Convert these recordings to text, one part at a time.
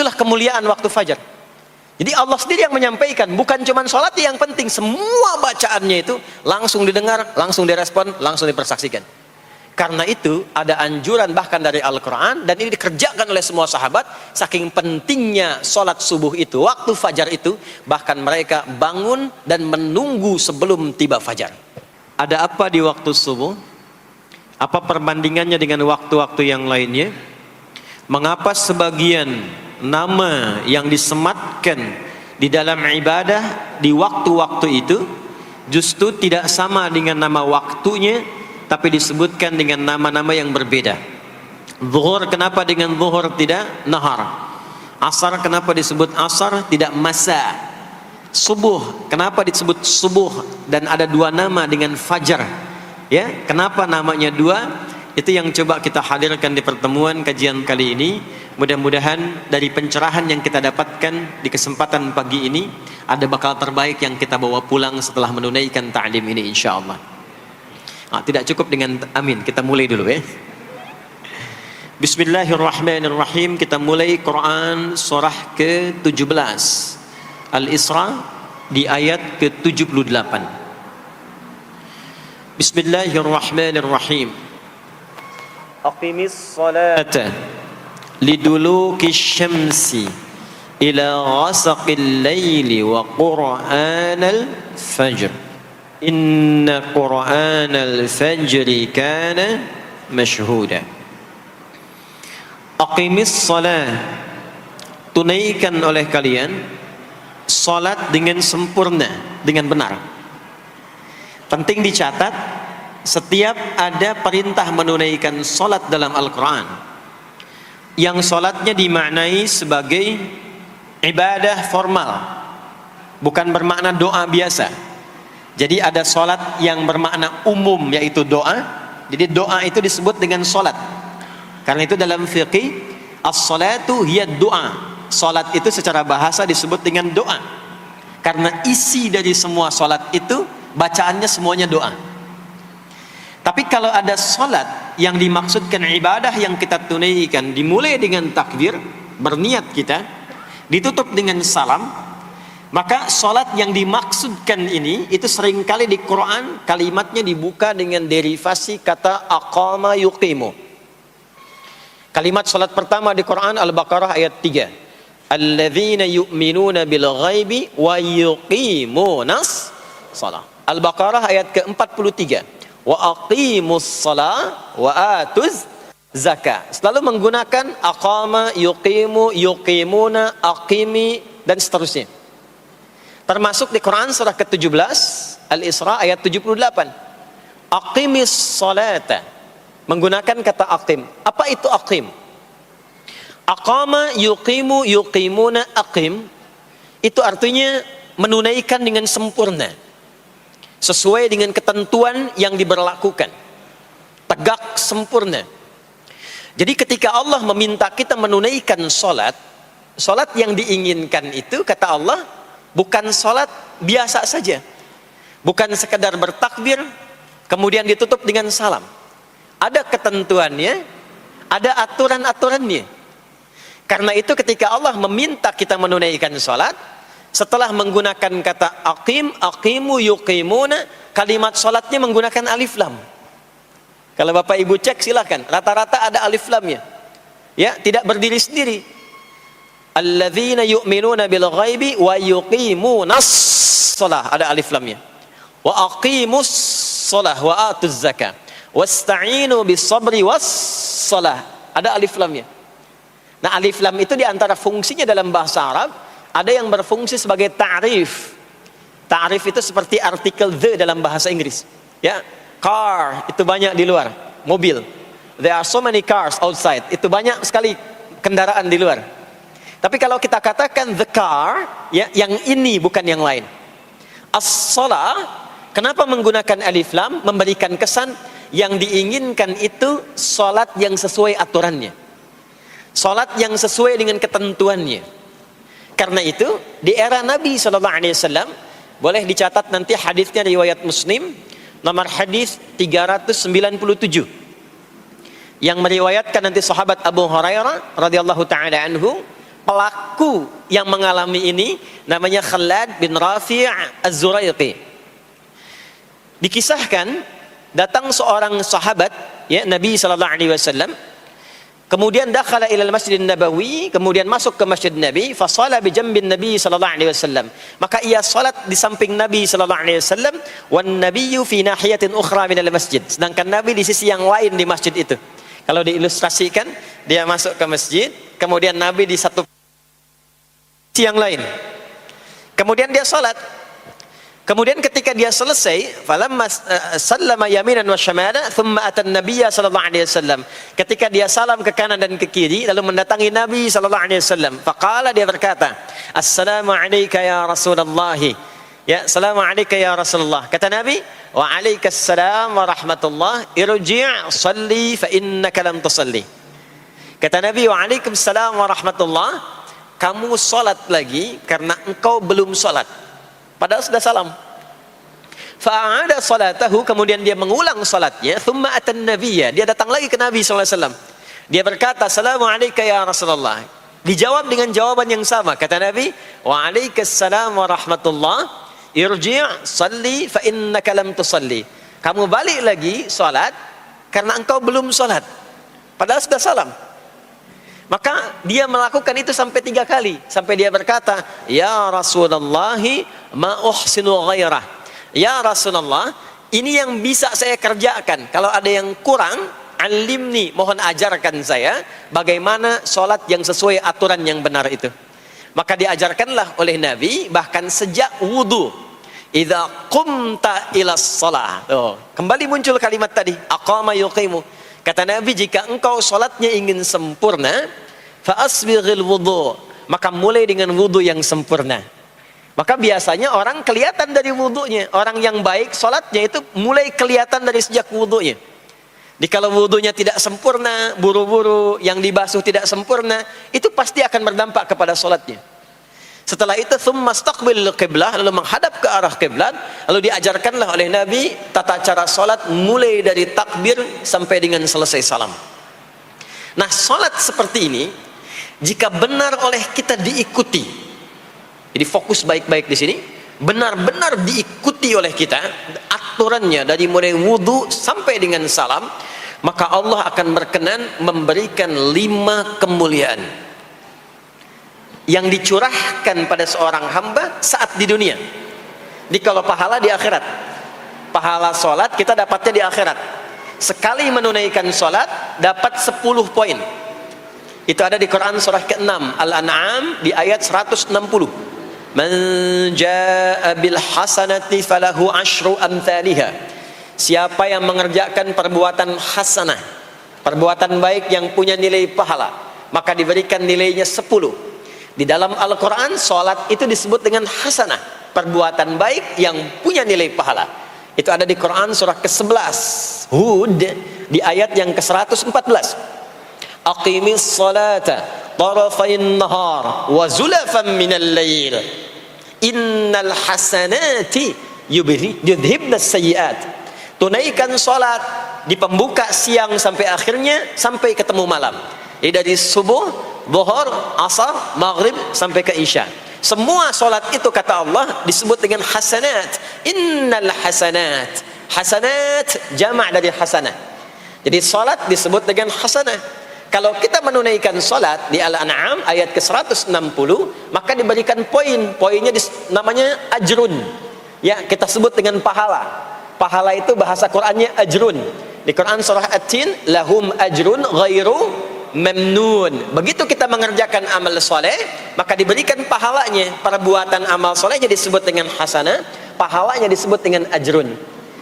Itulah kemuliaan waktu fajar. Jadi Allah sendiri yang menyampaikan, bukan cuma sholat yang penting, semua bacaannya itu langsung didengar, langsung direspon, langsung dipersaksikan. Karena itu ada anjuran bahkan dari Al-Quran, dan ini dikerjakan oleh semua sahabat, saking pentingnya sholat subuh itu, waktu fajar itu, bahkan mereka bangun dan menunggu sebelum tiba fajar. Ada apa di waktu subuh? Apa perbandingannya dengan waktu-waktu yang lainnya? Mengapa sebagian nama yang disematkan di dalam ibadah di waktu-waktu itu justru tidak sama dengan nama waktunya, tapi disebutkan dengan nama-nama yang berbeda? Zuhur kenapa dengan zuhur tidak nahar? Asar kenapa disebut asar tidak masa? Subuh kenapa disebut subuh dan ada dua nama dengan fajar? Ya, kenapa namanya dua? Itu yang coba kita hadirkan di pertemuan kajian kali ini. Mudah-mudahan dari pencerahan yang kita dapatkan di kesempatan pagi ini ada bakal terbaik yang kita bawa pulang setelah menunaikan ta'lim ini insyaallah. Tidak cukup dengan amin, kita mulai dulu ya. Bismillahirrahmanirrahim. Kita mulai Quran surah ke-17 Al-Isra di ayat ke-78. Bismillahirrahmanirrahim. Aqimis salata liduluki syamsi ila ghasaqil laili wa qur'anal fajr inna qur'anal fajri kana mashhuda. Aqimis salat, tunaikan oleh kalian salat dengan sempurna, dengan benar. Penting dicatat, setiap ada perintah menunaikan salat dalam Al-Quran yang salatnya dimaknai sebagai ibadah formal, bukan bermakna doa biasa. Jadi ada salat yang bermakna umum, yaitu doa. Jadi doa itu disebut dengan salat. Karena itu dalam fiqih, as-salatu hiya doa. Salat itu secara bahasa disebut dengan doa. Karena isi dari semua salat itu, bacaannya semuanya doa. Tapi kalau ada salat yang dimaksudkan ibadah yang kita tunaikan, dimulai dengan takbir, berniat kita, ditutup dengan salam, maka salat yang dimaksudkan ini, itu seringkali di Quran kalimatnya dibuka dengan derivasi kata aqama yuqimu. Kalimat salat pertama di Quran Al-Baqarah ayat 3. Alladzina yu'minuna bil ghaibi wa yuqimunas shalah. Al-Baqarah ayat ke-43. Wa aqimus shalah wa atuz zakah. Selalu menggunakan aqama, yuqimu, yuqimuna, aqimi dan seterusnya. Termasuk di Quran surah ke-17 Al-Isra ayat 78. Aqimis salata, menggunakan kata aqim. Apa itu aqim? Aqama, yuqimu, yuqimuna, aqim, itu artinya menunaikan dengan sempurna, sesuai dengan ketentuan yang diberlakukan, tegak sempurna. Jadi ketika Allah meminta kita menunaikan salat, salat yang diinginkan itu kata Allah bukan salat biasa saja, bukan sekedar bertakbir kemudian ditutup dengan salam. Ada ketentuannya, ada aturan-aturannya. Karena itu ketika Allah meminta kita menunaikan salat, setelah menggunakan kata aqim, aqimu, yuqimuna, kalimat salatnya menggunakan alif lam. Kalau Bapak Ibu cek silakan, rata-rata ada alif lamnya. Ya, tidak berdiri sendiri. Alladzina yu'minuna bil ghaibi wa yuqimunas shalah, ada alif lamnya. Wa aqimus shalah wa atuz zakah. Wasta'inu bis sabri was shalah, ada alif lamnya. Nah, alif lam itu diantara fungsinya dalam bahasa Arab, ada yang berfungsi sebagai ta'rif. Ta'rif itu seperti artikel the dalam bahasa Inggris. Ya, car itu banyak di luar, mobil. There are so many cars outside. Itu banyak sekali kendaraan di luar. Tapi kalau kita katakan the car, ya, yang ini bukan yang lain. As-shalah, kenapa menggunakan alif lam? Memberikan kesan yang diinginkan itu salat yang sesuai aturannya, salat yang sesuai dengan ketentuannya. Karena itu di era Nabi SAW, boleh dicatat nanti hadisnya riwayat Muslim, nomor hadis 397, yang meriwayatkan nanti sahabat Abu Hurairah radhiyallahu taala anhu, Pelaku yang mengalami ini namanya Khalad bin Rafi' Az-Zuraiqi. Dikisahkan datang seorang sahabat ya Nabi sallallahu alaihi wasallam, kemudian dakhala ila al-Masjid Nabawi, kemudian masuk ke Masjid Nabi, fa shala bi jambin Nabi sallallahu alaihi wasallam. Maka ia salat di samping Nabi sallallahu alaihi wasallam, wan nabiyyu fi nahiyatin ukhra min al-masjid. Sedangkan Nabi di sisi yang lain di masjid itu. Kalau diilustrasikan, dia masuk ke masjid, kemudian Nabi di satu sisi yang lain. Kemudian dia salat. Kemudian ketika dia selesai, falamma sallama yaminan wa shamala, thumma atan nabiyya sallallahu alaihi wasallam. Ketika dia salam ke kanan dan ke kiri, lalu mendatangi Nabi sallallahu alaihi wasallam. Faqala, dia berkata, "Assalamu alayka ya Rasulullah." Ya, "Assalamu alayka ya Rasulullah." Kata Nabi, "Wa alaikassalam wa rahmatullah. Irji' shalli fa innaka lam tusalli." Kata Nabi, "Wa alaikassalam wa rahmatullah." Kamu salat lagi karena engkau belum salat. Padahal sudah salam. Fa'ada salatahu, kemudian dia mengulang salatnya. Thumma atan nabiyya, dia datang lagi ke Nabi sallallahu alaihi wasallam. Dia berkata, "Assalamu alayka ya Rasulullah." Dijawab dengan jawaban yang sama. Kata Nabi, "Wa alaikassalam wa rahmatullah. Irji' salli fa innaka lam tusalli." Kamu balik lagi salat karena engkau belum salat. Padahal sudah salam. Maka dia melakukan itu sampai 3 kali. Sampai dia berkata, "Ya Rasulullah, ma uhsinu ghairah." Ya Rasulullah, ini yang bisa saya kerjakan. Kalau ada yang kurang, alimni, mohon ajarkan saya bagaimana sholat yang sesuai aturan yang benar itu. Maka diajarkanlah oleh Nabi, bahkan sejak wudu. Idza qumta ila shalah. Kembali muncul kalimat tadi, aqama yuqimu. Kata Nabi, jika engkau sholatnya ingin sempurna, fa asbighil wudu, maka mulai dengan wudu yang sempurna. Maka biasanya orang kelihatan dari wudunya. Orang yang baik sholatnya itu mulai kelihatan dari sejak wudunya. Jadi kalau wudunya tidak sempurna, buru-buru, yang dibasuh tidak sempurna, itu pasti akan berdampak kepada sholatnya. Setelah itu, thumma istaqbilil qiblah, lalu menghadap ke arah qiblat, lalu diajarkanlah oleh Nabi tata cara sholat mulai dari takbir sampai dengan selesai salam. Nah, sholat seperti ini jika benar oleh kita diikuti, jadi fokus baik-baik di sini, benar-benar diikuti oleh kita aturannya dari mulai wudu sampai dengan salam, maka Allah akan berkenan memberikan 5 kemuliaan yang dicurahkan pada seorang hamba saat di dunia. Jadi kalau pahala di akhirat, pahala sholat kita dapatnya di akhirat. Sekali menunaikan sholat dapat 10 poin. Itu ada di Quran surah ke-6 Al-An'am di ayat 160. Man jaa bil hasanati falahu asyru amthaliha. Siapa yang mengerjakan perbuatan hasanah, perbuatan baik yang punya nilai pahala, maka diberikan nilainya 10. Di dalam Al-Quran, sholat itu disebut dengan hasanah, perbuatan baik yang punya nilai pahala. Itu ada di Quran surah ke-11 Hud di ayat yang ke-114. Aqimis salata tarafain nahar wa zulafan minal lail innal hasanati yudhibnas sayyiat. Tunaikan sholat di pembuka siang sampai akhirnya, sampai ketemu malam. Jadi dari subuh, zuhur, asar, maghrib sampai ke isya. Semua solat itu kata Allah disebut dengan hasanat. Innal hasanat. Hasanat jamak dari hasanah. Jadi solat disebut dengan hasanah. Kalau kita menunaikan solat di Al-An'am ayat ke-160, maka diberikan poin. Poinnya namanya ajrun. Ya, kita sebut dengan pahala. Pahala itu bahasa Qur'annya ajrun. Di Quran surah At-Tin, lahum ajrun ghairu memnun. Begitu kita mengerjakan amal soleh, maka diberikan pahalanya. Perbuatan amal solehnya disebut dengan hasanah, pahalanya disebut dengan ajrun.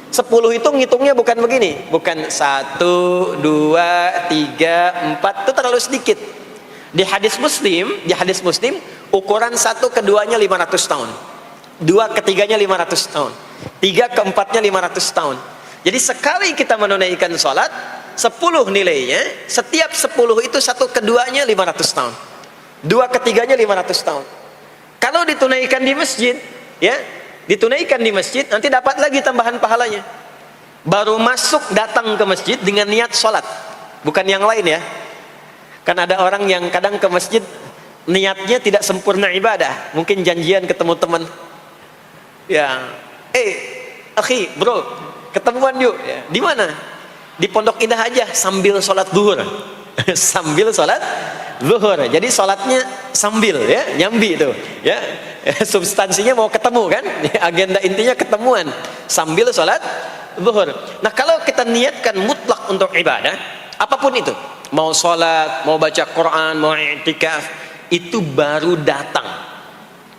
10 itu ngitungnya bukan begini, bukan 1, 2, 3, 4, itu terlalu sedikit. Di hadis Muslim, ukuran 1 keduanya 500 tahun, 2 ketiganya 500 tahun, 3 keempatnya 500 tahun. Jadi sekali kita menunaikan sholat, 10 nilainya, setiap 10 itu 1 keduanya 500 tahun, 2 ketiganya 500 tahun. Kalau ditunaikan di masjid, ya, ditunaikan di masjid, nanti dapat lagi tambahan pahalanya. Baru masuk datang ke masjid dengan niat sholat, bukan yang lain ya. Kan ada orang yang kadang ke masjid niatnya tidak sempurna ibadah, mungkin janjian ketemu teman, ya, akhi, bro, ketemuan yuk, ya. Di mana? Di Pondok Indah aja, sambil sholat zuhur. Sambil sholat zuhur, jadi sholatnya sambil, ya, nyambi itu, ya. Substansinya mau ketemu kan, agenda intinya ketemuan sambil sholat zuhur. Nah, kalau kita niatkan mutlak untuk ibadah, apapun itu, mau sholat, mau baca Quran, mau i'tikaf, itu baru datang,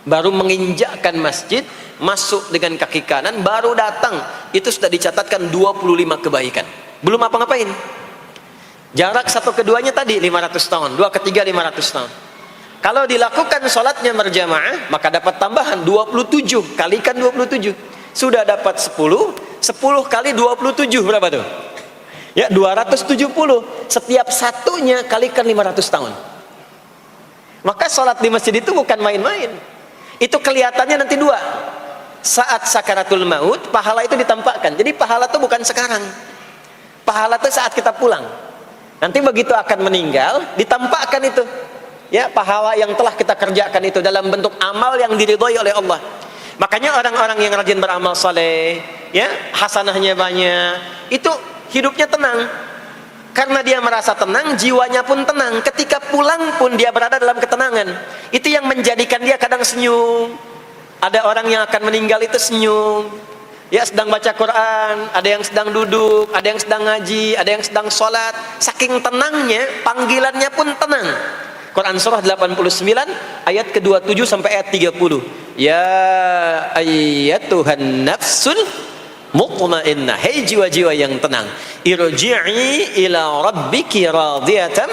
baru menginjakkan masjid, masuk dengan kaki kanan, baru datang, itu sudah dicatatkan 25 kebaikan, belum apa-ngapain. Jarak satu keduanya tadi 500 tahun, dua ketiga 500 tahun. Kalau dilakukan sholatnya berjamaah, maka dapat tambahan 27, kalikan 27, sudah dapat 10 kali 27 berapa tuh? Ya, 270. Setiap satunya kalikan 500 tahun. Maka sholat di masjid itu bukan main-main. Itu kelihatannya nanti dua. Saat sakaratul maut, pahala itu ditampakkan. Jadi pahala itu bukan sekarang. Pahala itu saat kita pulang. Nanti begitu akan meninggal, ditampakkan itu. Ya, pahala yang telah kita kerjakan itu dalam bentuk amal yang diridhoi oleh Allah. Makanya orang-orang yang rajin beramal saleh, ya, hasanahnya banyak, itu hidupnya tenang. Karena dia merasa tenang, jiwanya pun tenang. Ketika pulang pun dia berada dalam ketenangan. Itu yang menjadikan dia kadang senyum. Ada orang yang akan meninggal itu senyum. Ya, sedang baca Quran, ada yang sedang duduk, ada yang sedang ngaji, ada yang sedang sholat. Saking tenangnya, panggilannya pun tenang. Quran surah 89 ayat ke-27 sampai ayat 30. Ya ayyatuhan nafsul mutmainnah, hei jiwa-jiwa yang tenang, irji'i ila rabbiki radiyatan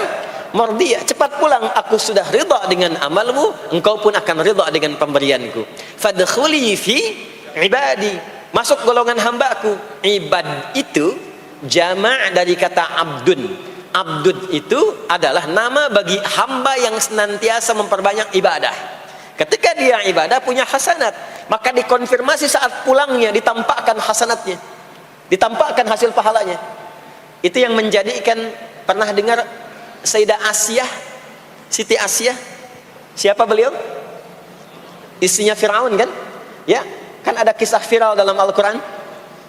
mardiyah, cepat pulang, aku sudah ridha dengan amalmu, engkau pun akan ridha dengan pemberianku. Fadkhuli fi ibadi, masuk golongan hambaku. Ibad itu jama' dari kata abdun. Abdun itu adalah nama bagi hamba yang senantiasa memperbanyak ibadah. Ketika dia ibadah punya hasanat, maka dikonfirmasi saat pulangnya, ditampakkan hasanatnya, ditampakkan hasil pahalanya. Itu yang menjadikan, pernah dengar Sayyidah Asiyah, Siti Asiyah? Siapa beliau? Istrinya Firaun kan? Ya, kan ada kisah viral dalam Al-Quran.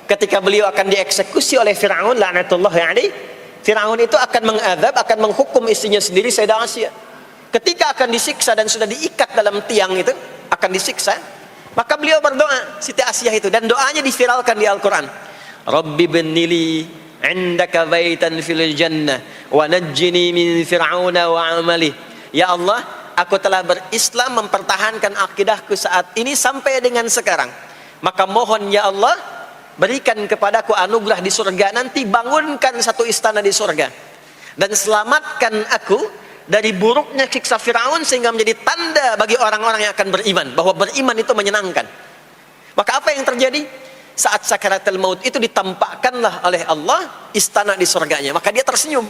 Ketika beliau akan dieksekusi oleh Firaun, laknatullahi alaihi, Firaun itu akan mengadab, akan menghukum istrinya sendiri, Sayyidah Asiyah. Ketika akan disiksa dan sudah diikat dalam tiang itu, akan disiksa, maka beliau berdoa, Siti Asiyah itu, dan doanya diviralkan di Al-Quran. Rabbi bnili indaka baitan fil jannah wa najjini min fir'auna wa amali. Ya Allah, aku telah berislam, mempertahankan akidahku saat ini sampai dengan sekarang. Maka mohon ya Allah, berikan kepadaku anugerah di surga nanti, bangunkan satu istana di surga dan selamatkan aku dari buruknya siksa Firaun, sehingga menjadi tanda bagi orang-orang yang akan beriman bahwa beriman itu menyenangkan. Maka apa yang terjadi? Saat sakaratul maut itu ditampakkanlah oleh Allah istana di surganya, maka dia tersenyum.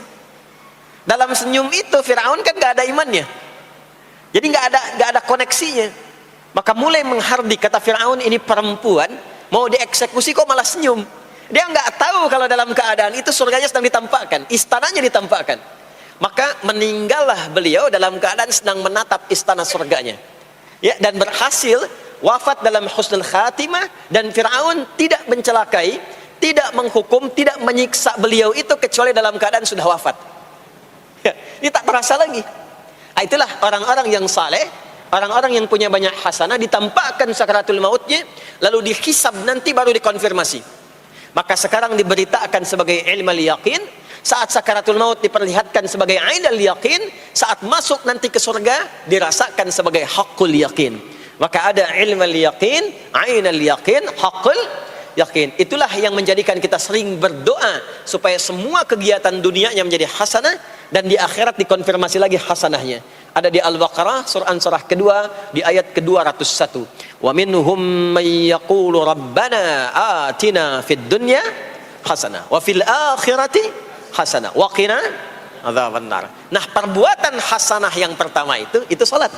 Dalam senyum itu Firaun kan gak ada imannya, jadi gak ada koneksinya. Maka mulai menghardik, kata Firaun, ini perempuan mau dieksekusi kok malah senyum. Dia nggak tahu kalau dalam keadaan itu surganya sedang ditampakkan, istananya ditampakkan. Maka meninggallah beliau dalam keadaan sedang menatap istana surganya, ya, dan berhasil wafat dalam husnul khatimah. Dan Firaun tidak mencelakai, tidak menghukum, tidak menyiksa beliau itu kecuali dalam keadaan sudah wafat. Ya, ini tak terasa lagi. Itulah orang-orang yang saleh, orang-orang yang punya banyak hasanah, ditampakkan sakaratul mautnya, lalu dihisab, nanti baru dikonfirmasi. Maka sekarang diberitakan sebagai ilmal yaqin, saat sakaratul maut diperlihatkan sebagai ainal yaqin, saat masuk nanti ke surga dirasakan sebagai haqqul yaqin. Maka ada ilmal yaqin, ainal yaqin, haqqul yaqin. Itulah yang menjadikan kita sering berdoa supaya semua kegiatan dunianya menjadi hasanah, dan di akhirat dikonfirmasi lagi hasanahnya. Ada di Al-Baqarah surah kedua di ayat ke-201. Wa minhum may yaqulu rabbana atina fid dunya hasanah wa fil akhirati hasanah wa qina adzabannar. Nah, perbuatan hasanah yang pertama itu salat.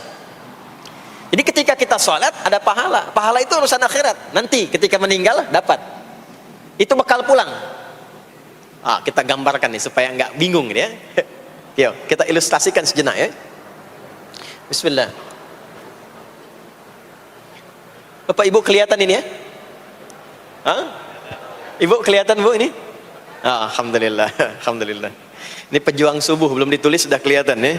Jadi ketika kita salat ada pahala. Pahala itu urusan akhirat. Nanti ketika meninggal dapat. Itu bekal pulang. Kita gambarkan nih supaya nggak bingung ya. Yuk, kita ilustrasikan sejenak ya. Bismillah. Bapak Ibu kelihatan ini ya? Hah? Ibu kelihatan Bu ini? Alhamdulillah, alhamdulillah. Ini pejuang subuh belum ditulis sudah kelihatan ya.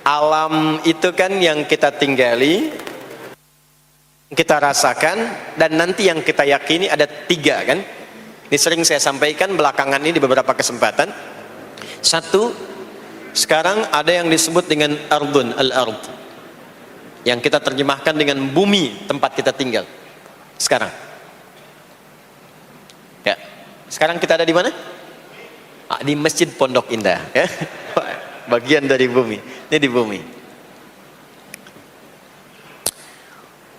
Alam itu kan yang kita tinggali, kita rasakan, dan nanti yang kita yakini ada 3 kan. Ini sering saya sampaikan belakangan ini di beberapa kesempatan. 1, sekarang ada yang disebut dengan ardun, al-ard, yang kita terjemahkan dengan bumi tempat kita tinggal sekarang. Ya, sekarang kita ada di mana? Di Masjid Pondok Indah ya. Bagian dari bumi. Ini di bumi.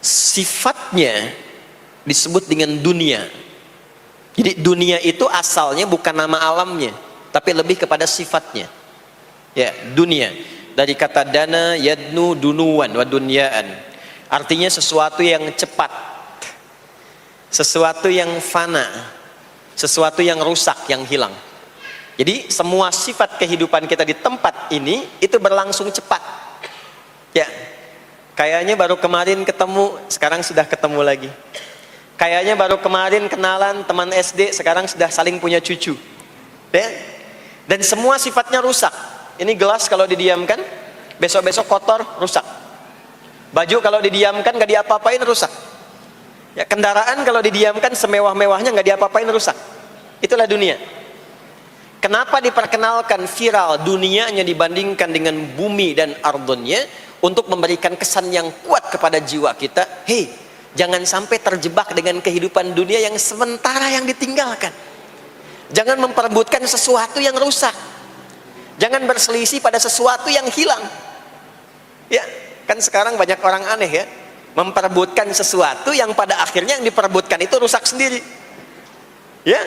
Sifatnya disebut dengan dunia. Jadi dunia itu asalnya bukan nama alamnya, tapi lebih kepada sifatnya. Ya, dunia. Dari kata dana, yadnu, dunuan, wa dunyaan. Artinya sesuatu yang cepat, sesuatu yang fana, sesuatu yang rusak, yang hilang. Jadi semua sifat kehidupan kita di tempat ini itu berlangsung cepat. Ya, kayaknya baru kemarin ketemu, sekarang sudah ketemu lagi. Kayaknya baru kemarin kenalan teman SD, sekarang sudah saling punya cucu. Ya? Dan semua sifatnya rusak. Ini gelas kalau didiamkan, besok-besok kotor, rusak. Baju kalau didiamkan nggak diapa-apain, rusak. Ya, kendaraan kalau didiamkan semewah-mewahnya nggak diapa-apain, rusak. Itulah dunia. Kenapa diperkenalkan viral dunianya dibandingkan dengan bumi dan ardunnya? Untuk memberikan kesan yang kuat kepada jiwa kita. Hei, jangan sampai terjebak dengan kehidupan dunia yang sementara yang ditinggalkan. Jangan memperebutkan sesuatu yang rusak. Jangan berselisih pada sesuatu yang hilang. Ya, kan sekarang banyak orang aneh ya, memperebutkan sesuatu yang pada akhirnya yang diperebutkan itu rusak sendiri. Ya,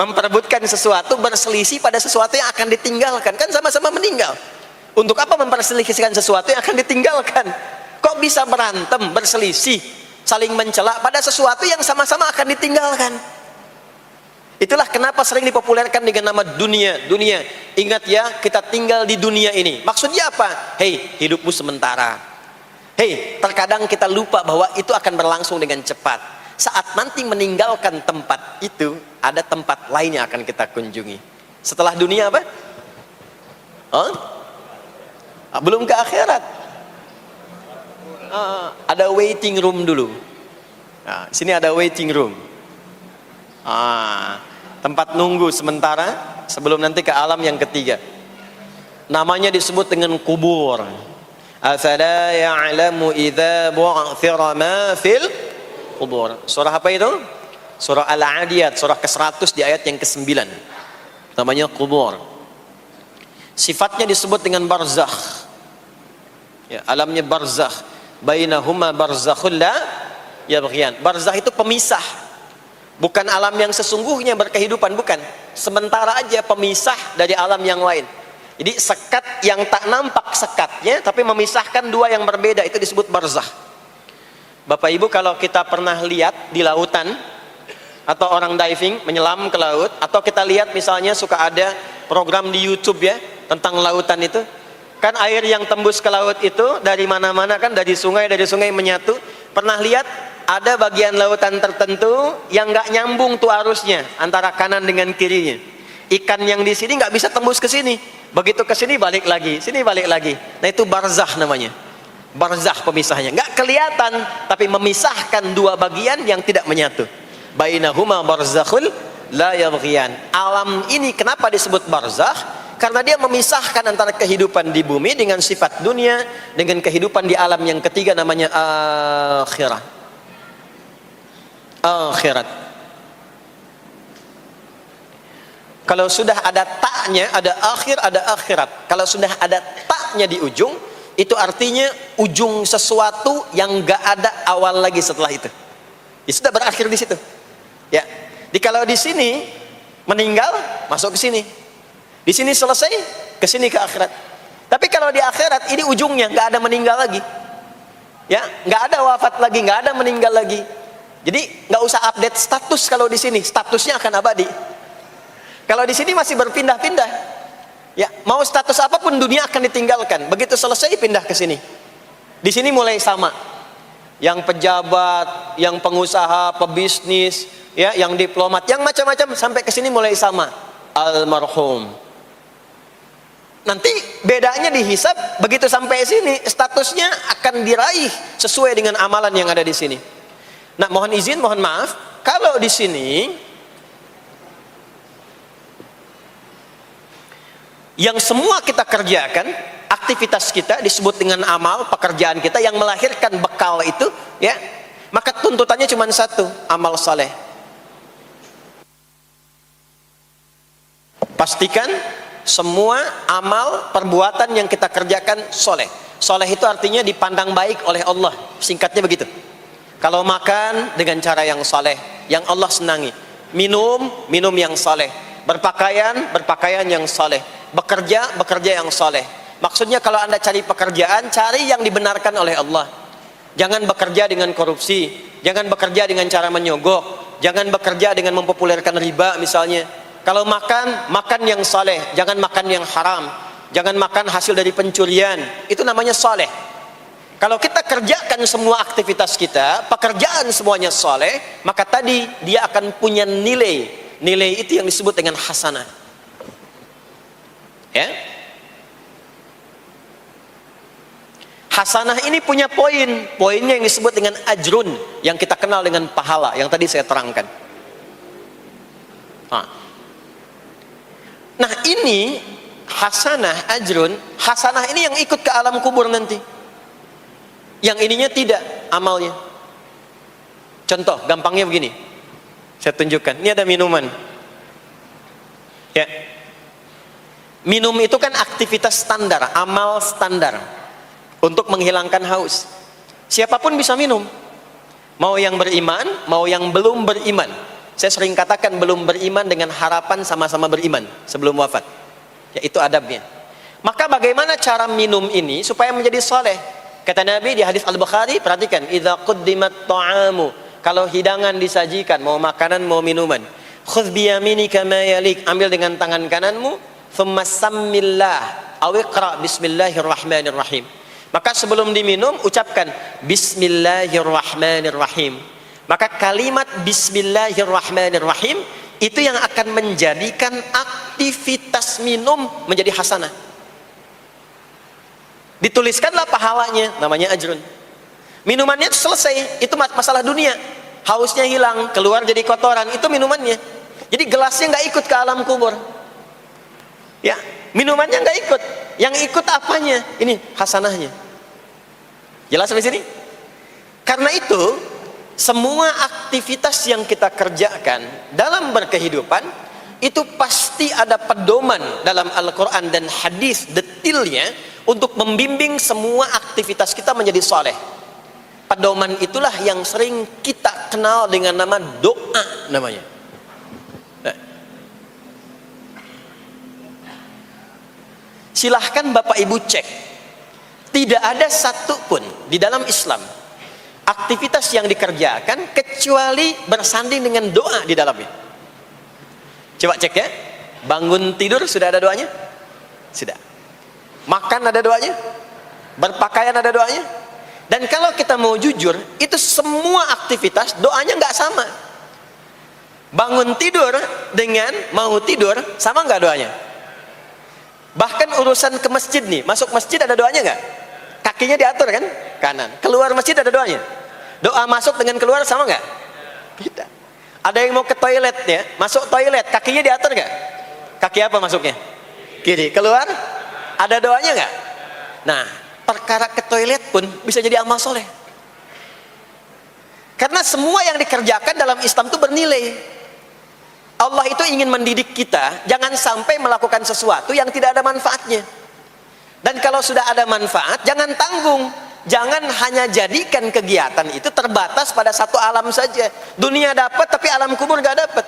memperebutkan sesuatu, berselisih pada sesuatu yang akan ditinggalkan, kan sama-sama meninggal. Untuk apa memperselisihkan sesuatu yang akan ditinggalkan? Kok bisa berantem, berselisih, saling mencela pada sesuatu yang sama-sama akan ditinggalkan? Itulah kenapa sering dipopulerkan dengan nama dunia. Dunia, ingat ya, kita tinggal di dunia ini. Maksudnya apa? Hei, hidupmu sementara. Hei, terkadang kita lupa bahwa itu akan berlangsung dengan cepat. Saat nanti meninggalkan tempat itu, ada tempat lain yang akan kita kunjungi. Setelah dunia apa? Belum ke akhirat. Ada waiting room dulu. Nah, sini ada waiting room. Tempat nunggu sementara sebelum nanti ke alam yang ketiga. Namanya disebut dengan kubur. Afala ya'lamu idza bu'thira ma fil kubur. Surah apa itu? Surah Al-Adiyat, surah ke-100 di ayat yang ke-9. Namanya kubur. Sifatnya disebut dengan barzakh. Ya, alamnya barzakh. Bainahuma barzakhul la yabghiyan. Barzakh itu pemisah. Bukan alam yang sesungguhnya berkehidupan, bukan. Sementara aja pemisah dari alam yang lain. Jadi sekat yang tak nampak sekatnya, tapi memisahkan dua yang berbeda, itu disebut barzakh. Bapak Ibu, kalau kita pernah lihat di lautan, atau orang diving menyelam ke laut, atau kita lihat misalnya suka ada program di YouTube ya tentang lautan itu, kan air yang tembus ke laut itu dari mana-mana kan, dari sungai menyatu. Pernah lihat ada bagian lautan tertentu yang nggak nyambung tuh arusnya antara kanan dengan kirinya. Ikan yang di sini nggak bisa tembus ke sini, begitu ke sini balik lagi, sini balik lagi. Nah itu barzakh namanya. Barzakh pemisahnya, nggak kelihatan tapi memisahkan dua bagian yang tidak menyatu. Bainahuma barzakhul la yabghiyan. Alam ini kenapa disebut barzakh? Karena dia memisahkan antara kehidupan di bumi dengan sifat dunia dengan kehidupan di alam yang ketiga, namanya akhirat. Akhirat. Kalau sudah ada taknya, ada akhir, ada akhirat. Kalau sudah ada taknya di ujung, itu artinya ujung sesuatu yang gak ada awal lagi setelah itu. Ya sudah berakhir di situ. Ya. Jadi kalau di sini meninggal, masuk ke sini. Di sini selesai, ke sini ke akhirat. Tapi kalau di akhirat ini ujungnya nggak ada meninggal lagi. Ya, nggak ada wafat lagi, nggak ada meninggal lagi. Jadi nggak usah update status kalau di sini, statusnya akan abadi. Kalau di sini masih berpindah-pindah. Ya, mau status apapun dunia akan ditinggalkan. Begitu selesai pindah ke sini. Di sini mulai sama. Yang pejabat, yang pengusaha, pebisnis, ya, yang diplomat, yang macam-macam sampai ke sini mulai sama. Almarhum. Nanti bedanya dihisab, begitu sampai sini statusnya akan diraih sesuai dengan amalan yang ada di sini. Nah, mohon izin, mohon maaf, kalau di sini yang semua kita kerjakan, aktivitas kita disebut dengan amal, pekerjaan kita yang melahirkan bekal itu, ya, maka tuntutannya cuma satu, amal saleh. Pastikan semua amal perbuatan yang kita kerjakan soleh. Soleh itu artinya dipandang baik oleh Allah, singkatnya begitu. Kalau makan dengan cara yang soleh, yang Allah senangi. Minum, minum yang soleh. Berpakaian, berpakaian yang soleh. Bekerja, bekerja yang soleh. Maksudnya kalau Anda cari pekerjaan, cari yang dibenarkan oleh Allah. Jangan bekerja dengan korupsi, jangan bekerja dengan cara menyogok, jangan bekerja dengan mempopulerkan riba misalnya. Kalau makan, makan yang soleh, jangan makan yang haram, jangan makan hasil dari pencurian, itu namanya soleh. Kalau kita kerjakan semua aktivitas kita, pekerjaan semuanya soleh, maka tadi dia akan punya nilai. Nilai itu yang disebut dengan hasanah. Ya, hasanah ini punya poin, poinnya yang disebut dengan ajrun, yang kita kenal dengan pahala, yang tadi saya terangkan. Nah ini hasanah, ajrun, hasanah ini yang ikut ke alam kubur nanti, yang ininya tidak amalnya. Contoh gampangnya begini, saya tunjukkan. Ini ada minuman, ya. Minum itu kan aktivitas standar, amal standar untuk menghilangkan haus. Siapapun bisa minum, mau yang beriman, mau yang belum beriman. Saya sering katakan belum beriman dengan harapan sama-sama beriman sebelum wafat. Ya, itu adabnya. Maka bagaimana cara minum ini supaya menjadi soleh? Kata Nabi di hadis Al-Bukhari, perhatikan, idza quddimat ta'amu, kalau hidangan disajikan, mau makanan mau minuman, khudh biyaminika ma yalik, ambil dengan tangan kananmu, thumma sammillah aw iqra bismillahirrahmanirrahim. Maka sebelum diminum ucapkan bismillahirrahmanirrahim. Maka kalimat bismillahirrahmanirrahim itu yang akan menjadikan aktivitas minum menjadi hasanah. Dituliskanlah pahalanya, namanya ajrun. Minumannya selesai, itu masalah dunia. Hausnya hilang, keluar jadi kotoran, itu minumannya. Jadi gelasnya nggak ikut ke alam kubur. Ya, minumannya nggak ikut. Yang ikut apanya? Ini hasanahnya. Jelas sampai sini? Karena itu, semua aktivitas yang kita kerjakan dalam berkehidupan itu pasti ada pedoman dalam Al-Quran dan hadis detailnya untuk membimbing semua aktivitas kita menjadi soleh. Pedoman itulah yang sering kita kenal dengan nama doa namanya. Silahkan Bapak Ibu cek, tidak ada satupun di dalam Islam aktivitas yang dikerjakan kecuali bersanding dengan doa di dalamnya. Coba cek ya, bangun tidur sudah ada doanya? Sudah. Makan ada doanya? Berpakaian ada doanya? Dan kalau kita mau jujur, itu semua aktivitas doanya nggak sama. Bangun tidur dengan mau tidur sama nggak doanya? Bahkan urusan ke masjid nih, masuk masjid ada doanya nggak? Kakinya diatur kan? Kanan. Keluar masjid ada doanya? Doa masuk dengan keluar sama nggak? Beda. Ada yang mau ke toilet ya, masuk toilet, kakinya diatur nggak? Kaki apa masuknya? Kiri. Keluar? Ada doanya nggak? Nah, perkara ke toilet pun bisa jadi amal soleh. Karena semua yang dikerjakan dalam Islam itu bernilai. Allah itu ingin mendidik kita jangan sampai melakukan sesuatu yang tidak ada manfaatnya. Dan kalau sudah ada manfaat, jangan tanggung. Jangan hanya jadikan kegiatan itu terbatas pada satu alam saja. Dunia dapat tapi alam kubur gak dapat.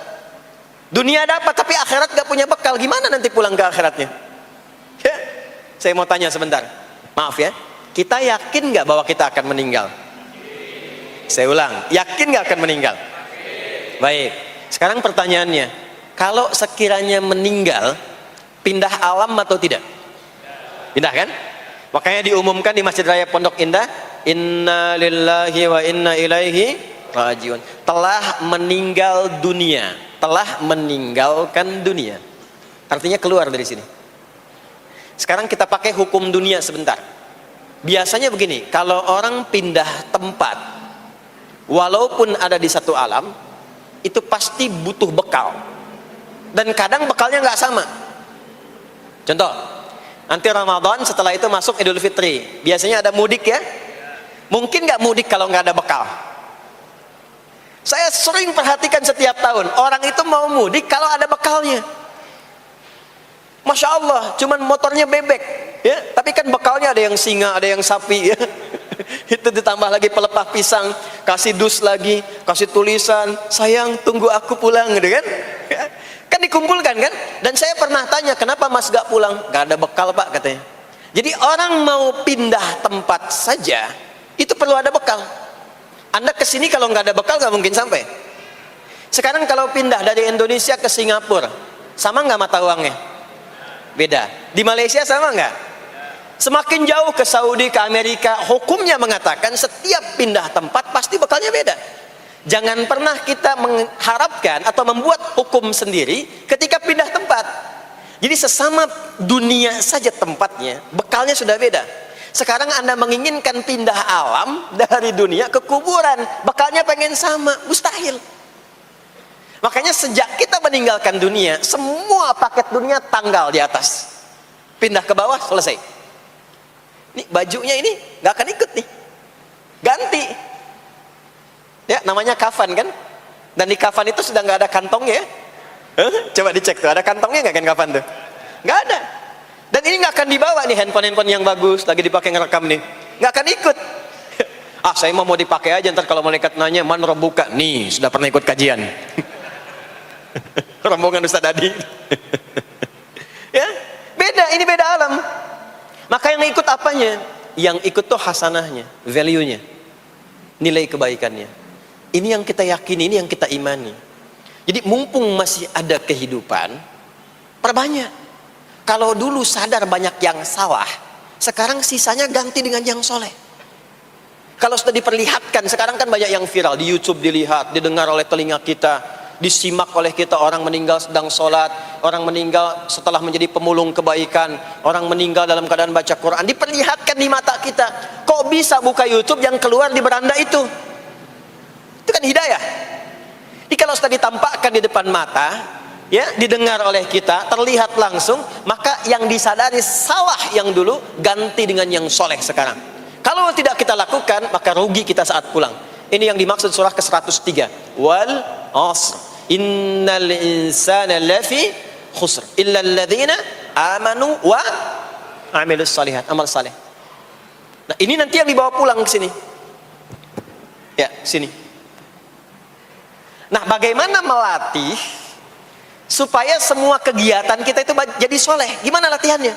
Dunia dapat tapi akhirat gak punya bekal. Gimana nanti pulang ke akhiratnya? Ya? Saya mau tanya sebentar. Maaf ya, kita yakin gak bahwa kita akan meninggal? Saya ulang, yakin gak akan meninggal? Baik. Sekarang pertanyaannya, kalau sekiranya meninggal, pindah alam atau tidak? Pindah kan? Makanya diumumkan di Masjid Raya Pondok Indah, inna lillahi wa inna ilaihi rajiun, telah meninggal dunia, telah meninggalkan dunia. Artinya keluar dari sini. Sekarang kita pakai hukum dunia sebentar. Biasanya begini, kalau orang pindah tempat, walaupun ada di satu alam, itu pasti butuh bekal. Dan kadang bekalnya nggak sama. Contoh, nanti Ramadan, setelah itu masuk Idul Fitri. Biasanya ada mudik ya. Mungkin nggak mudik kalau nggak ada bekal. Saya sering perhatikan setiap tahun, orang itu mau mudik kalau ada bekalnya. Masya Allah, cuman motornya bebek, ya. Tapi kan bekalnya ada yang singa, ada yang sapi, ya. Itu ditambah lagi pelepah pisang, kasih dus lagi, kasih tulisan, sayang tunggu aku pulang, gitu kan? Kan dikumpulkan kan? Dan saya pernah tanya, kenapa mas gak pulang? Gak ada bekal pak, katanya. Jadi orang mau pindah tempat saja, itu perlu ada bekal. Anda kesini kalau nggak ada bekal nggak mungkin sampai. Sekarang kalau pindah dari Indonesia ke Singapura, sama nggak mata uangnya? Beda. Di Malaysia sama nggak? Semakin jauh ke Saudi, ke Amerika, hukumnya mengatakan setiap pindah tempat pasti bekalnya beda. Jangan pernah kita mengharapkan atau membuat hukum sendiri ketika pindah tempat. Jadi sesama dunia saja tempatnya, bekalnya sudah beda. Sekarang Anda menginginkan pindah alam dari dunia ke kuburan, bekalnya pengen sama, mustahil. Makanya sejak kita meninggalkan dunia, semua paket dunia tanggal di atas, pindah ke bawah, selesai. Ini bajunya ini nggak akan ikut nih, ganti. Ya, namanya kafan kan? Dan di kafan itu sudah nggak ada kantongnya. Coba dicek tuh, ada kantongnya nggak kan kafan tuh? Nggak ada. Dan ini nggak akan dibawa nih, handphone yang bagus lagi dipakai ngerekam nih, nggak akan ikut. Ah, saya mau dipakai aja, ntar kalau malaikat nanya man rabbuka, nih sudah pernah ikut kajian. Rombongan Ustaz Adi. Ya, beda, ini beda alam. Maka yang ikut apanya? Yang ikut tuh hasanahnya, value-nya, nilai kebaikannya. Ini yang kita yakini, ini yang kita imani. Jadi mumpung masih ada kehidupan, perbanyak. Kalau dulu sadar banyak yang salah, sekarang sisanya ganti dengan yang soleh. Kalau sudah diperlihatkan, sekarang kan banyak yang viral di YouTube, dilihat, didengar oleh telinga kita, disimak oleh kita, orang meninggal sedang sholat, orang meninggal setelah menjadi pemulung kebaikan, orang meninggal dalam keadaan baca Quran, diperlihatkan di mata kita. Kok bisa buka YouTube yang keluar di beranda itu? Itu kan hidayah. Jadi kalau sudah ditampakkan di depan mata, ya, didengar oleh kita, terlihat langsung, maka yang disadari salah yang dulu ganti dengan yang soleh sekarang. Kalau tidak kita lakukan, maka rugi kita saat pulang. Ini yang dimaksud surah ke-103, wal asr innal insana lafi khusr illa alladhina amanu wa amilus salihat, amal saleh. Nah, ini nanti yang dibawa pulang ke sini. Ya, sini. Nah, bagaimana melatih supaya semua kegiatan kita itu jadi soleh? Gimana latihannya?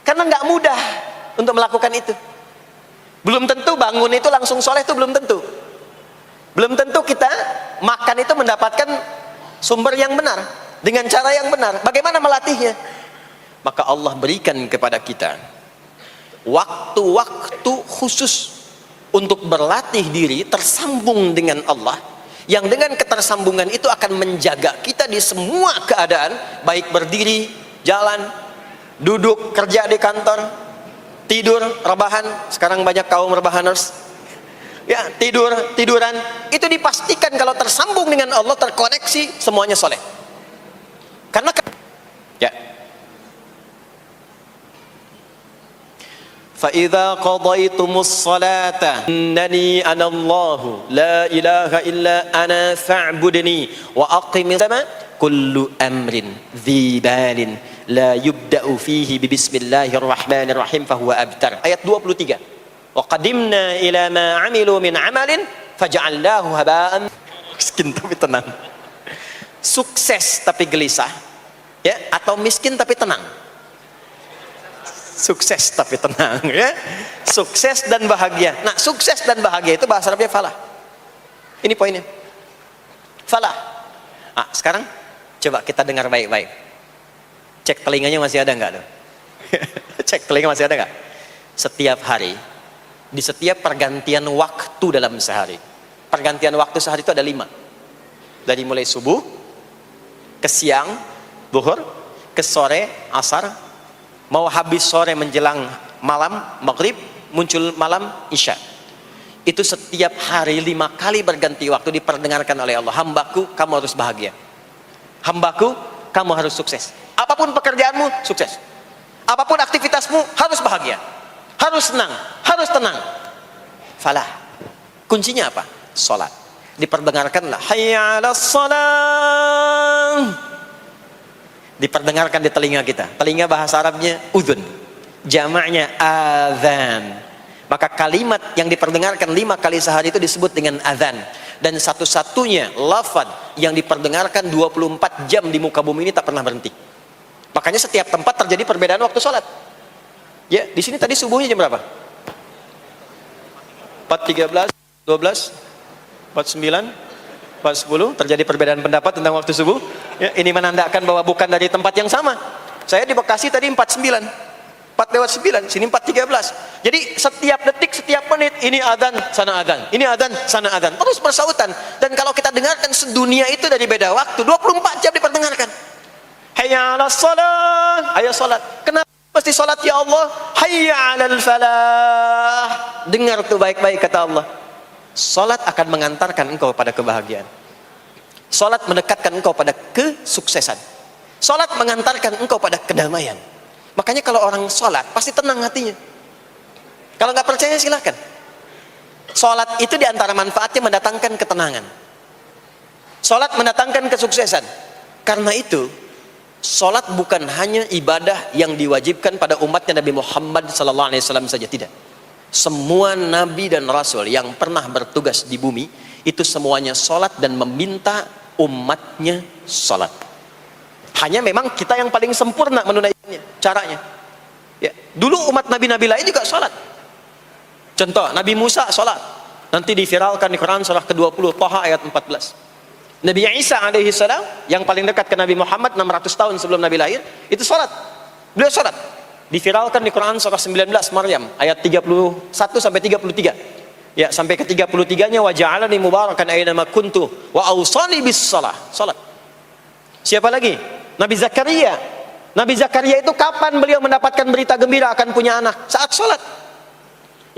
Karena nggak mudah untuk melakukan itu. Belum tentu bangun itu langsung soleh, itu belum tentu. Belum tentu kita makan itu mendapatkan sumber yang benar, dengan cara yang benar. Bagaimana melatihnya? Maka Allah berikan kepada kita waktu-waktu khusus untuk berlatih diri tersambung dengan Allah, yang dengan ketersambungan itu akan menjaga kita di semua keadaan, baik berdiri, jalan, duduk, kerja di kantor, tidur, rebahan. Sekarang banyak kaum rebahaners, ya, tiduran, itu dipastikan kalau tersambung dengan Allah, terkoneksi, semuanya soleh. Karena ya, فَإِذَا قَضَيْتُمُ الصَّلَاةَ إِنَّنِي أَنَا اللَّهُ لَا إِلَهَ إِلَّا أَنَا فَاعْبُدْنِي وَأَقِمِ الصَّلَاةَ كُلُّ أَمْرٍ ذِي بَالٍ لَا يُبْدَأُ فِيهِ بِبِسْمِ اللَّهِ الرَّحْمَنِ الرَّحِيمِ فَهُوَ أَبْتَرُ. Ayat 23. وَقَدِمْنَا إِلَى مَا عَمِلُوا مِنْ عَمَلٍ فَجَعَلْنَاهُ هَبَاءً. Miskin tapi tenang. Sukses tapi gelisah, ya, atau miskin tapi tenang. Sukses tapi tenang, ya. Sukses dan bahagia. Nah, sukses dan bahagia itu bahasa Arabnya falah. Ini poinnya. Falah. Ah, sekarang coba kita dengar baik-baik. Cek telinganya masih ada nggak tuh? Cek telinga masih ada nggak? Setiap hari, di setiap pergantian waktu dalam sehari, pergantian waktu sehari itu ada 5. Dari mulai subuh, ke siang, zuhur, ke sore, asar, mau habis sore menjelang malam, maghrib, muncul malam, isya. Itu setiap hari 5 kali berganti waktu diperdengarkan oleh Allah. Hambaku, kamu harus bahagia. Hambaku, kamu harus sukses. Apapun pekerjaanmu, sukses. Apapun aktivitasmu, harus bahagia. Harus senang, harus tenang. Falah. Kuncinya apa? Salat. Diperdengarkanlah hayya 'alas shalah. Diperdengarkan di telinga kita. Telinga bahasa Arabnya udhun. Jamaknya adzan. Maka kalimat yang diperdengarkan 5 kali sehari itu disebut dengan adzan. Dan satu-satunya lafaz yang diperdengarkan 24 jam di muka bumi ini tak pernah berhenti. Makanya setiap tempat terjadi perbedaan waktu sholat. Ya, di sini tadi subuhnya jam berapa? 4.13, 12, 49, 4.10. Terjadi perbedaan pendapat tentang waktu subuh. Ya, ini menandakan bahwa bukan dari tempat yang sama. Saya di Bekasi tadi 49. 4:09, sini 4:13. Jadi setiap detik, setiap menit, ini adzan, sana adzan, ini adzan, sana adzan, terus bersautan. Dan kalau kita dengarkan sedunia itu dari beda waktu, 24 jam diperdengarkan. Hayya 'alas shalah, ayo salat. Kenapa mesti salat ya Allah? Hayya 'alal falah. Dengar tuh baik-baik kata Allah. Salat akan mengantarkan engkau pada kebahagiaan. Salat mendekatkan engkau pada kesuksesan. Salat mengantarkan engkau pada kedamaian. Makanya kalau orang sholat pasti tenang hatinya. Kalau nggak percaya silahkan. Sholat itu diantara manfaatnya mendatangkan ketenangan. Sholat mendatangkan kesuksesan. Karena itu sholat bukan hanya ibadah yang diwajibkan pada umatnya Nabi Muhammad SAW saja, tidak. Semua nabi dan rasul yang pernah bertugas di bumi itu semuanya sholat dan meminta umatnya sholat. Hanya memang kita yang paling sempurna menunaikannya, caranya. Ya, dulu umat nabi-nabi lain juga sholat. Contoh, Nabi Musa sholat. Nanti diviralkan di Quran surah ke-20, Taha ayat 14. Nabi Isa alaihi salam yang paling dekat ke Nabi Muhammad 600 tahun sebelum Nabi lahir, itu sholat. Beliau sholat. Diviralkan di Quran surah 19 Maryam ayat 31 sampai 33. Ya, sampai ke 33-nya wa ja'alani mubarakan aina ma kuntu wa awsani bis shalah. Salat. Siapa lagi? Nabi Zakaria. Nabi Zakaria itu kapan beliau mendapatkan berita gembira akan punya anak? Saat sholat.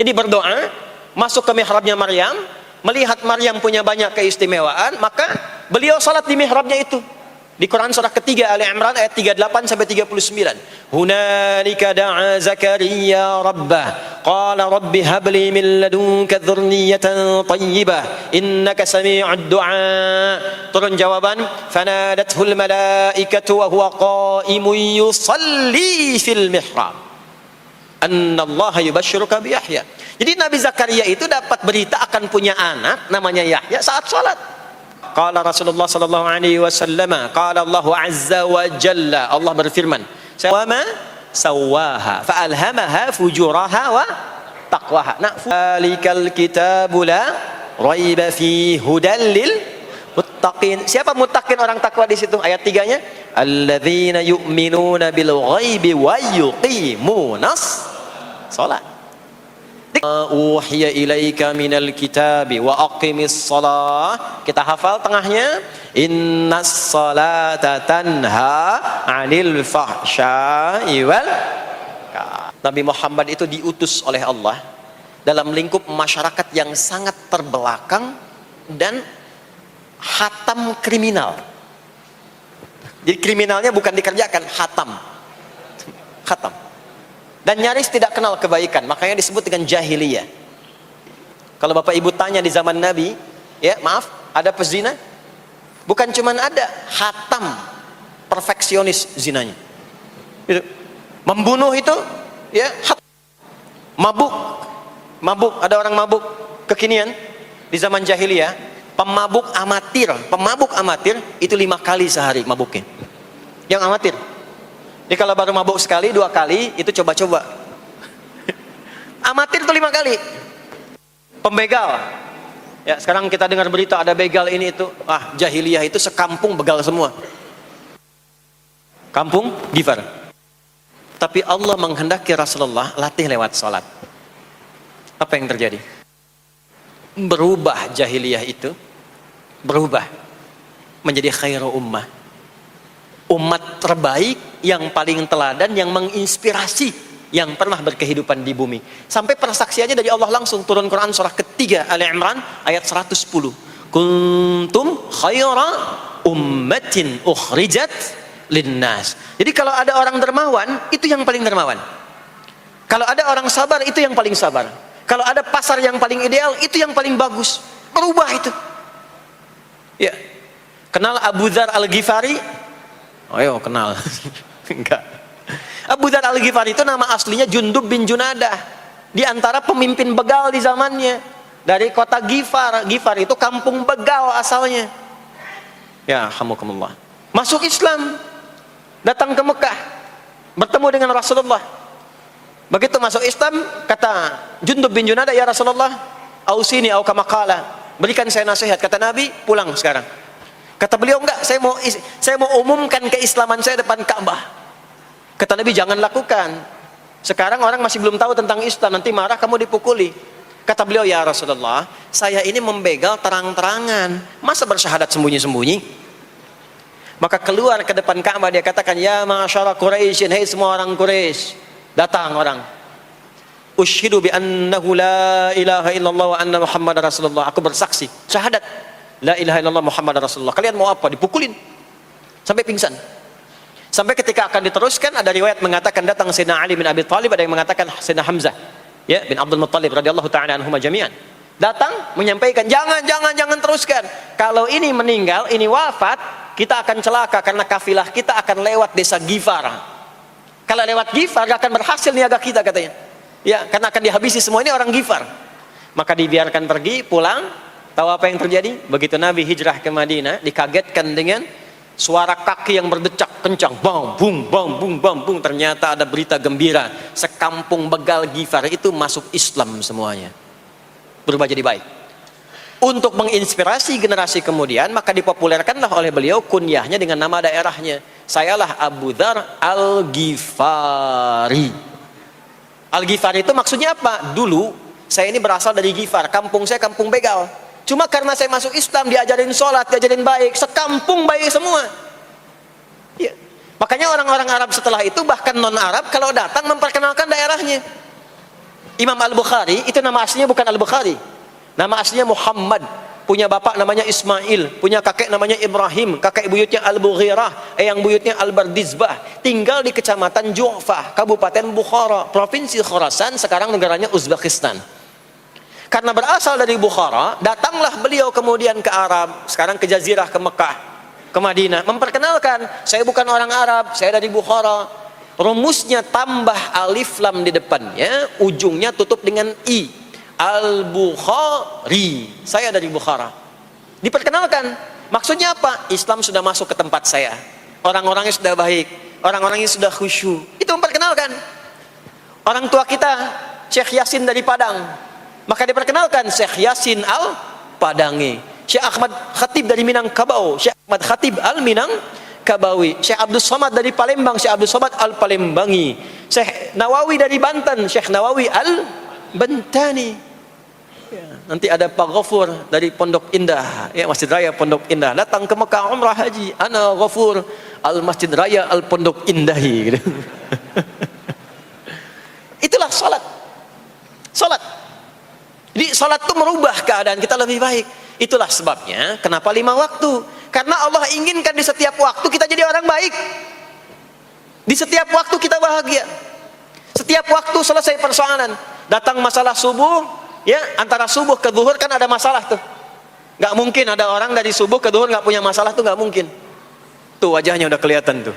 Jadi berdoa, masuk ke mihrabnya Maryam, melihat Maryam punya banyak keistimewaan, maka beliau sholat di mihrabnya itu. Di Quran surah ketiga Ali Imran ayat 38 sampai 39. Hunalika da'a Zakaria rabbah qala rabbi habli min ladunka dzurriyyatan thayyibah innaka sami'ud du'a. Turun jawaban, fanadathul malaikatu wa huwa qa'imun yusalli fil mihrab anna Allah yubashshiruka bi Yahya. Jadi Nabi Zakaria itu dapat berita akan punya anak namanya Yahya saat salat. Qala Rasulullah sallallahu alaihi wasallam, qala Allah azza wa jalla, Allah berfirman, "Wa ma sawaha fa alhamaha fujuraha wa taqwaha." Nah, zalikal kitabu la raiba fi hudal lil muttaqin. Siapa muttaqin, orang takwa di situ? Ayat 3-nya, alladzina yu'minuna bil ghaibi wa yuqimunas shalah. Uhiya ilaika minal kitabi wa aqimis shalah. Kita hafal tengahnya, innas salata tanha 'anil fahsya'i wal. Nabi Muhammad itu diutus oleh Allah dalam lingkup masyarakat yang sangat terbelakang dan hatam kriminal. Jadi kriminalnya bukan dikerjakan, hatam. Dan nyaris tidak kenal kebaikan, makanya disebut dengan jahiliyah. Kalau Bapak Ibu tanya di zaman Nabi, ya maaf, ada pezina? Bukan cuman ada, hatam, perfeksionis zinanya. Itu. Membunuh itu, ya, mabuk, ada orang mabuk kekinian di zaman jahiliyah, pemabuk amatir itu 5 kali sehari mabuknya. Yang amatir. Jadi kalau baru mabuk sekali, 2 kali, itu coba-coba. Amatir itu 5 kali. Pembegal. Ya, sekarang kita dengar berita ada begal ini itu. Ah, jahiliyah itu sekampung begal semua. kampung Ghifar. Tapi Allah menghendaki Rasulullah latih lewat salat. Apa yang terjadi? Berubah jahiliyah itu, berubah menjadi khairu ummah, umat terbaik yang paling teladan, yang menginspirasi, yang pernah berkehidupan di bumi. Sampai persaksiannya dari Allah langsung turun Quran surah ketiga Ali Imran ayat 110. Kuntum khaira ummatin ukhrijat linnas. Jadi kalau ada orang dermawan, itu yang paling dermawan. Kalau ada orang sabar, itu yang paling sabar. Kalau ada pasar yang paling ideal, itu yang paling bagus. Berubah itu. Ya. Kenal Abu Dzar Al-Ghifari? Oh, ayo kenal. Enggak. Abu Dzar Al-Ghifari itu nama aslinya Jundub bin Junadah. Di antara pemimpin begal di zamannya. Dari kota Ghifar. Ghifar itu kampung begal asalnya. Ya, hamukumullah. Masuk Islam. Datang ke Mekah. Bertemu dengan Rasulullah. Begitu masuk Islam, kata Jundub bin Junadah, ya Rasulullah, ausini au kama qala, berikan saya nasihat. Kata Nabi, pulang sekarang. Kata beliau, enggak, saya mau umumkan keislaman saya depan Ka'bah. Kata Nabi, jangan lakukan. Sekarang orang masih belum tahu tentang Islam, nanti marah kamu dipukuli. Kata beliau, ya Rasulullah, saya ini membegal terang-terangan, masa bersyahadat sembunyi-sembunyi? Maka keluar ke depan Ka'bah, dia katakan, ya ma'asyara Quraisyin, hei semua orang Quraisy. Datang orang, usyhidu bi annahu la ilaha illallah wa anna Muhammadar Rasulullah. Aku bersaksi, syahadat la ilaha illallah Muhammadar Rasulullah. Kalian mau apa? Dipukulin sampai pingsan. Sampai ketika akan diteruskan, ada riwayat mengatakan datang Sayyidina Ali bin Abi Thalib, ada yang mengatakan Sayyidina Hamzah ya bin Abdul Muttalib radhiyallahu taala anhuma jami'an. Datang menyampaikan, jangan teruskan. Kalau ini meninggal, ini wafat, kita akan celaka karena kafilah kita akan lewat desa Ghifar. Kalau lewat Ghifar gak akan berhasil niaga kita, katanya. Ya, karena akan dihabisi semua, ini orang Ghifar. Maka dibiarkan pergi, pulang. Tahu apa yang terjadi? Begitu Nabi hijrah ke Madinah, dikagetkan dengan suara kaki yang berdecak kencang, bang bung bang bung bang bung. Ternyata ada berita gembira, sekampung begal Ghifar itu masuk Islam semuanya, berubah jadi baik. Untuk menginspirasi generasi kemudian, maka dipopulerkanlah oleh beliau kunyahnya dengan nama daerahnya. Sayalah Abu Dzar Al-Ghifari. Al-Ghifari itu maksudnya apa? Dulu saya ini berasal dari Ghifar, kampung saya kampung begal. Cuma karena saya masuk Islam, diajarin sholat, diajarin baik, sekampung baik semua. Ya. Makanya orang-orang Arab setelah itu, bahkan non-Arab, kalau datang memperkenalkan daerahnya. Imam Al-Bukhari, itu nama aslinya bukan Al-Bukhari. Nama aslinya Muhammad. Punya bapak namanya Ismail, punya kakek namanya Ibrahim, kakek buyutnya Al-Bughirah, yang buyutnya Al-Bardizbah. Tinggal di kecamatan Ju'fah, Kabupaten Bukhara, Provinsi Khorasan, sekarang negaranya Uzbekistan. Karena berasal dari Bukhara, datanglah beliau kemudian ke Arab, sekarang ke Jazirah, ke Mekah, ke Madinah, memperkenalkan, saya bukan orang Arab, saya dari Bukhara. Rumusnya tambah alif lam di depannya, ujungnya tutup dengan i. Al-Bukhari, saya dari Bukhara. Diperkenalkan, maksudnya apa? Islam sudah masuk ke tempat saya, orang-orangnya sudah baik, orang-orangnya sudah khusyuk. Itu memperkenalkan. Orang tua kita Syekh Yasin dari Padang, maka diperkenalkan Syekh Yasin Al-Padangi. Syekh Ahmad Khatib dari Minangkabau, Syekh Ahmad Khatib Al-Minangkabawi. Syekh Abdul Somad dari Palembang, Syekh Abdul Somad Al-Palembangi. Syekh Nawawi dari Banten, Syekh Nawawi Al-Bantani. Ya, nanti ada Pak Ghafur dari Pondok Indah, ya, Masjid Raya Pondok Indah, datang ke Mekah umrah haji, ana Ghafur al Masjid Raya al Pondok Indahi gitu. Itulah salat. Jadi salat itu merubah keadaan kita lebih baik. Itulah sebabnya kenapa 5 waktu, karena Allah inginkan di setiap waktu kita jadi orang baik, di setiap waktu kita bahagia, setiap waktu selesai persoalan. Datang masalah subuh, ya, antara subuh ke zuhur kan ada masalah tuh. Gak mungkin ada orang dari subuh ke zuhur gak punya masalah tuh, gak mungkin. Tuh wajahnya udah kelihatan tuh.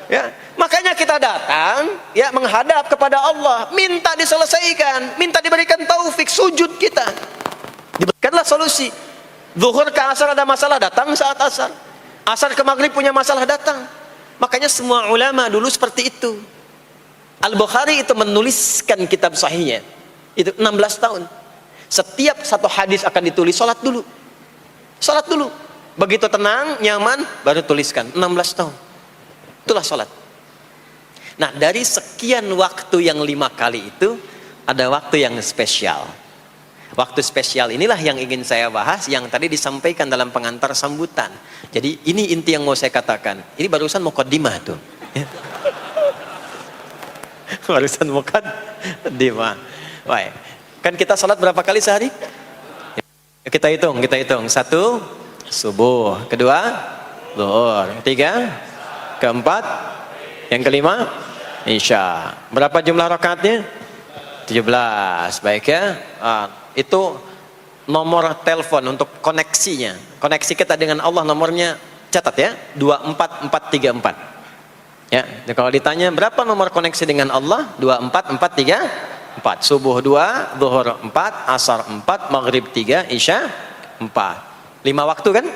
Ya, makanya kita datang, ya, menghadap kepada Allah, minta diselesaikan, minta diberikan taufik, sujud kita, diberikanlah solusi. Zuhur ke asar ada masalah, datang saat asar. Asar ke maghrib punya masalah, datang. Makanya semua ulama dulu seperti itu. Al-Bukhari itu menuliskan kitab sahihnya itu 16 tahun. Setiap satu hadis akan ditulis, salat dulu. Begitu tenang, nyaman, baru tuliskan. 16 tahun. Itulah sholat. Nah, dari sekian waktu yang 5 kali itu, ada waktu yang spesial. Waktu spesial inilah yang ingin saya bahas, yang tadi disampaikan dalam pengantar sambutan. Jadi ini inti yang mau saya katakan. Ini barusan muqaddimah tuh. Barusan muqaddimah. Baik. Kan kita sholat berapa kali sehari? Kita hitung. 1, subuh. 2, zuhur. 3, keempat, yang kelima, isya. Berapa jumlah rakaatnya? 17. Baik ya. Itu nomor telepon untuk koneksinya. Koneksi kita dengan Allah nomornya catat ya, 24434. Ya, kalau ditanya berapa nomor koneksi dengan Allah? 24434. Subuh 2, zuhur 4, asar 4, maghrib 3, isya 4. 5 waktu kan?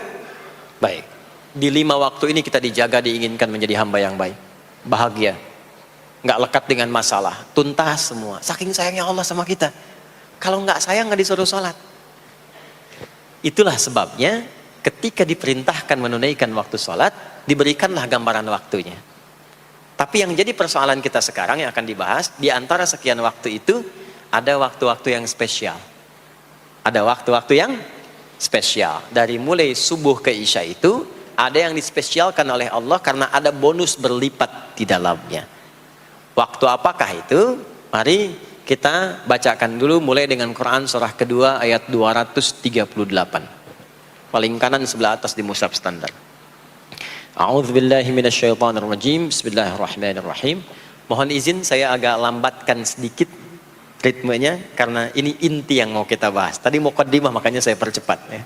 Baik. Di 5 waktu ini kita dijaga, diinginkan menjadi hamba yang baik, bahagia, nggak lekat dengan masalah, tuntas semua. Saking sayangnya Allah sama kita. Kalau nggak sayang nggak disuruh sholat. Itulah sebabnya ketika diperintahkan menunaikan waktu sholat, diberikanlah gambaran waktunya. Tapi yang jadi persoalan kita sekarang yang akan dibahas, di antara sekian waktu itu, ada waktu-waktu yang spesial. Ada waktu-waktu yang spesial. Dari mulai subuh ke isya itu, ada yang dispesialkan oleh Allah karena ada bonus berlipat di dalamnya. Waktu apakah itu? Mari kita bacakan dulu mulai dengan Quran surah kedua ayat 238. Paling kanan sebelah atas di mushaf standar. A'udzubillahi minasyaitonirrajim. Bismillahirrahmanirrahim. Mohon izin saya agak lambatkan sedikit ritmenya karena ini inti yang mau kita bahas. Tadi muqaddimah makanya saya percepat ya.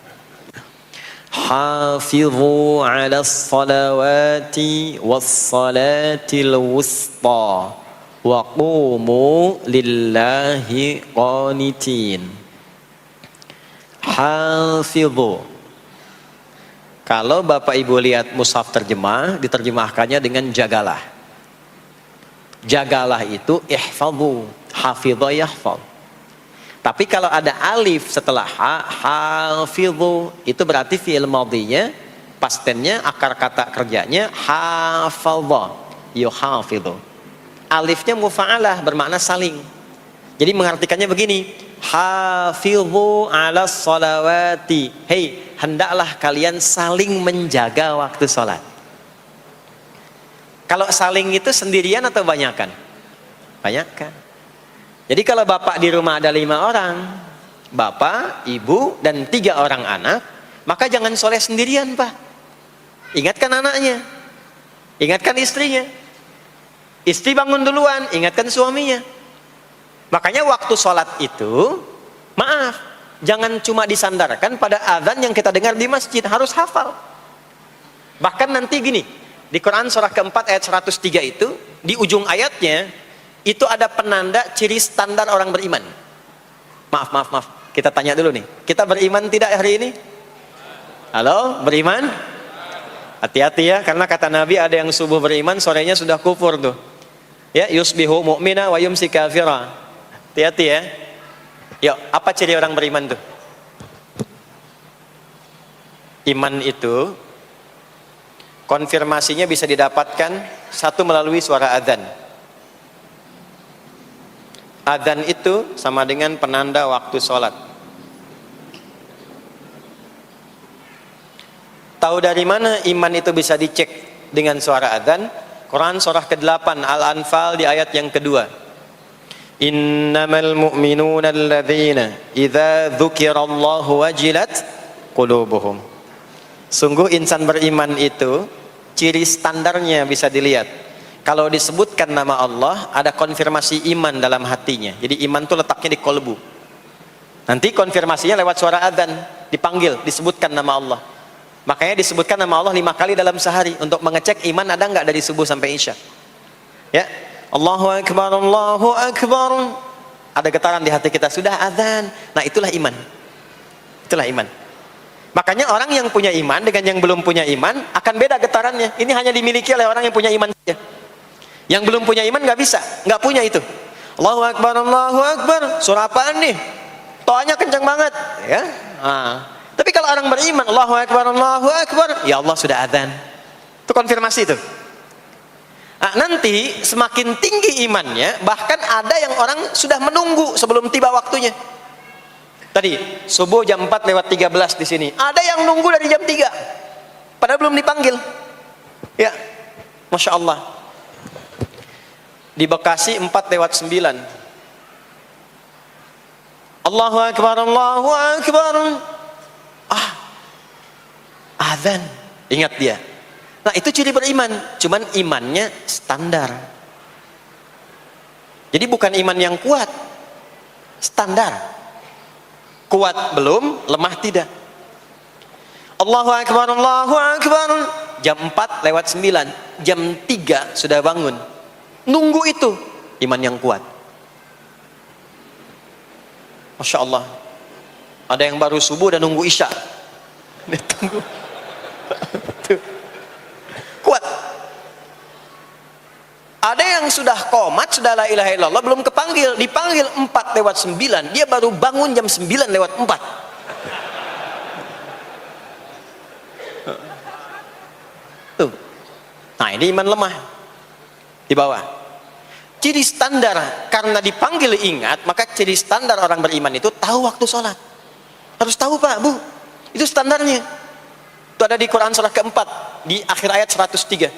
Hafizu 'alas salawati was salatil wusta wa qumu lillahi qanitin. Hafizu. Kalau Bapak Ibu lihat mushaf terjemah, diterjemahkannya dengan jagalah. Jagalah itu ihfazu, hafidha yahfaz. Tapi kalau ada alif setelah hafizu, itu berarti fi'il madhinya, past tense-nya, akar kata kerjanya hafadha, yuhafidhu. Alifnya mufa'alah, bermakna saling. Jadi mengartikannya begini, hafidhu 'alas salawati. Hei, hendaklah kalian saling menjaga waktu sholat. Kalau saling itu sendirian atau banyakan? Banyakan. Jadi kalau bapak di rumah ada 5 orang, bapak, ibu, dan 3 orang anak, maka jangan sholat sendirian, Pak. Ingatkan anaknya, ingatkan istrinya. Istri bangun duluan, ingatkan suaminya. Makanya waktu sholat itu, maaf, jangan cuma disandarkan pada azan yang kita dengar di masjid, harus hafal. Bahkan nanti gini, di Quran surah keempat ayat 103 itu, di ujung ayatnya, itu ada penanda ciri standar orang beriman. Maaf, kita tanya dulu nih, kita beriman tidak hari ini? Halo, beriman? Hati-hati ya, karena kata Nabi ada yang subuh beriman, sorenya sudah kufur tuh. Ya, yusbihu mu'mina wa yumsi kafira. Hati-hati ya. Yuk, apa ciri orang beriman tuh? Iman itu konfirmasinya bisa didapatkan satu melalui suara adzan. Adzan itu sama dengan penanda waktu sholat. Tahu dari mana iman itu bisa dicek dengan suara adzan? Quran surah ke-8 Al-Anfal di ayat yang kedua. Innamal mu'minuna alladzina idza dzukirallahu wajilat qulubuhum. Sungguh insan beriman itu ciri standarnya bisa dilihat. Kalau disebutkan nama Allah, ada konfirmasi iman dalam hatinya. Jadi iman itu letaknya di kolbu. Nanti konfirmasinya lewat suara adzan, dipanggil, disebutkan nama Allah. Makanya disebutkan nama Allah 5 kali dalam sehari untuk mengecek iman ada nggak dari subuh sampai isya. Ya, Allahu Akbar, Allahu Akbar. Ada getaran di hati kita, sudah adzan. Nah, itulah iman. Itulah iman. Makanya orang yang punya iman dengan yang belum punya iman akan beda getarannya. Ini hanya dimiliki oleh orang yang punya iman saja. Yang belum punya iman nggak bisa, nggak punya itu. Allahu Akbar, Allahu Akbar. Surah apaan nih? Toanya kencang banget, ya. Tapi kalau orang beriman, Allahu Akbar, Allahu Akbar, ya Allah sudah adzan. Itu konfirmasi itu. Nah, nanti semakin tinggi imannya, bahkan ada yang orang sudah menunggu sebelum tiba waktunya. Tadi subuh jam 4:13 di sini. Ada yang nunggu dari jam 3. Padahal belum dipanggil. Ya. Masya Allah. Di Bekasi 4:09. Allahu Akbar, Allahu Akbar. Azan. Ingat dia. Nah, itu ciri beriman. Cuman imannya standar. Jadi bukan iman yang kuat. Standar. Kuat belum, lemah tidak. Allahu Akbar, Allahu Akbar. Jam 4:09. Jam 3 sudah bangun. Nunggu itu. Iman yang kuat. Masya Allah. Ada yang baru subuh dan nunggu isya. Tunggu. Kuat. Ada yang sudah qomat, sudah la ilaha illallah, belum kepanggil, dipanggil 4:09, dia baru bangun jam 9:04. Tuh. Nah, ini iman lemah. Di bawah. Ciri standar, karena dipanggil ingat, maka ciri standar orang beriman itu tahu waktu sholat. Harus tahu Pak, Bu. Itu standarnya. Itu ada di Quran surah keempat, di akhir ayat 103.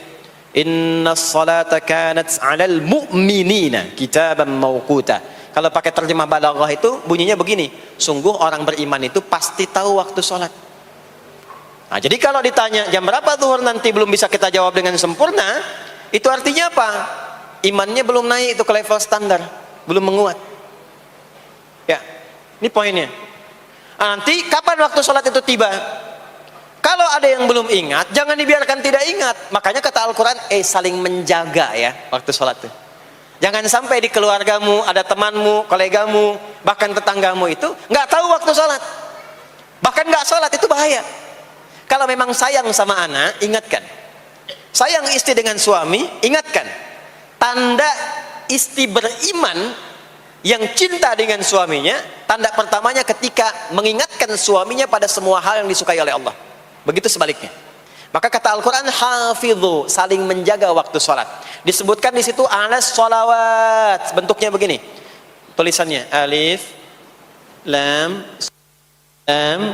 Inna salata kanat 'alal mu'minina kitaban mawquta. Kalau pakai terjemah balaghah itu bunyinya begini, sungguh orang beriman itu pasti tahu waktu sholat. Nah, jadi kalau ditanya jam berapa zuhur nanti belum bisa kita jawab dengan sempurna, itu artinya apa? Imannya belum naik itu ke level standar, belum menguat. Ya, ini poinnya. Nah, nanti kapan waktu sholat itu tiba? Kalau ada yang belum ingat, jangan dibiarkan tidak ingat. Makanya kata Al-Quran, saling menjaga ya waktu sholat itu. Jangan sampai di keluargamu, ada temanmu, kolegamu, bahkan tetanggamu itu nggak tahu waktu sholat. Bahkan nggak sholat, itu bahaya. Kalau memang sayang sama anak, ingatkan. Sayang istri dengan suami, ingatkan. Tanda istri beriman yang cinta dengan suaminya, tanda pertamanya ketika mengingatkan suaminya pada semua hal yang disukai oleh Allah. Begitu sebaliknya. Maka kata Al-Quran, hafidhu, saling menjaga waktu sholat. Disebutkan di situ alas sholawat, bentuknya begini. Tulisannya alif, lam,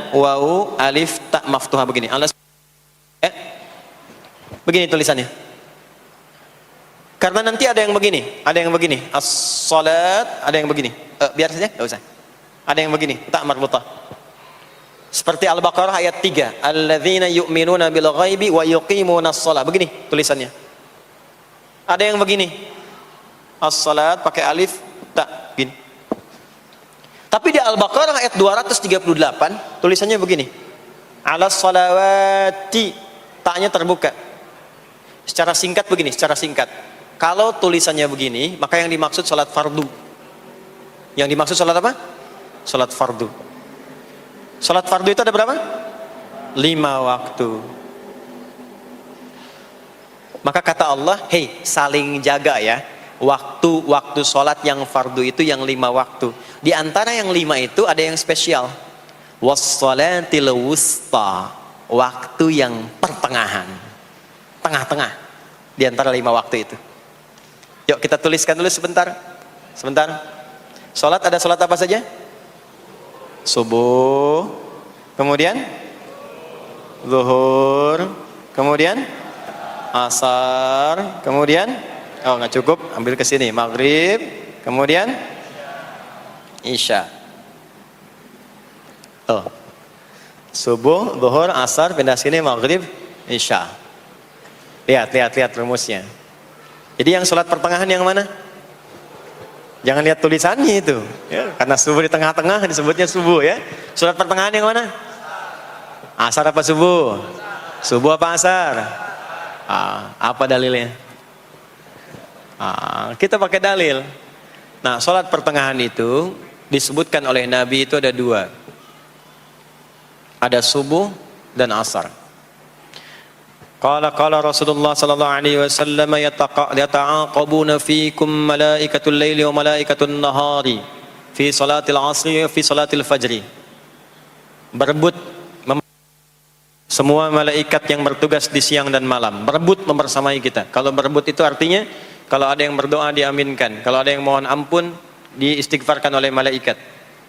waw, alif, ta maftuha begini. Alas, begini tulisannya. Karena nanti ada yang begini, as-sholat, ada yang begini. Biar saja, enggak usah. Ada yang begini, ta marbutah. Seperti Al-Baqarah ayat 3, alladzina yu'minuna bil ghaibi wa yuqimunas shalah. Begini tulisannya. Ada yang begini. As-salat pakai alif, ta, gini. Tapi di Al-Baqarah ayat 238 tulisannya begini. Alas salawati, taknya terbuka. Secara singkat begini, secara singkat. Kalau tulisannya begini, maka yang dimaksud salat fardu. Yang dimaksud salat apa? Salat fardu. Salat fardu itu ada berapa? 5 waktu. Maka kata Allah, hei, saling jaga ya. Waktu salat yang fardu itu yang 5 waktu. Di antara yang 5 itu ada yang spesial. Was-shalatil wusta. Waktu yang pertengahan. Tengah-tengah. Di antara 5 waktu itu. Yuk kita tuliskan dulu sebentar. Sebentar. Salat ada salat apa saja? Subuh, kemudian zuhur, kemudian asar, kemudian nggak cukup, ambil ke sini, maghrib, kemudian isya. Subuh, zuhur, asar, pindah sini, maghrib, isya. Lihat rumusnya. Jadi yang sholat pertengahan yang mana? Jangan lihat tulisannya itu, ya, karena subuh di tengah-tengah disebutnya subuh ya. Surat pertengahan yang mana? Asar apa subuh? Subuh apa asar? Apa dalilnya? Kita pakai dalil. Nah, sholat pertengahan itu disebutkan oleh Nabi itu ada 2. Ada subuh dan asar. Qala Rasulullah sallallahu alaihi wasallam yata'aqabuna fiikum malaikatul laili wa malaikatun nahari fi salatil asri wa fi salatil fajri. Berebut semua malaikat yang bertugas di siang dan malam berebut membersamai kita. Kalau berebut itu artinya kalau ada yang berdoa diaminkan, kalau ada yang mohon ampun diistighfarkan oleh malaikat.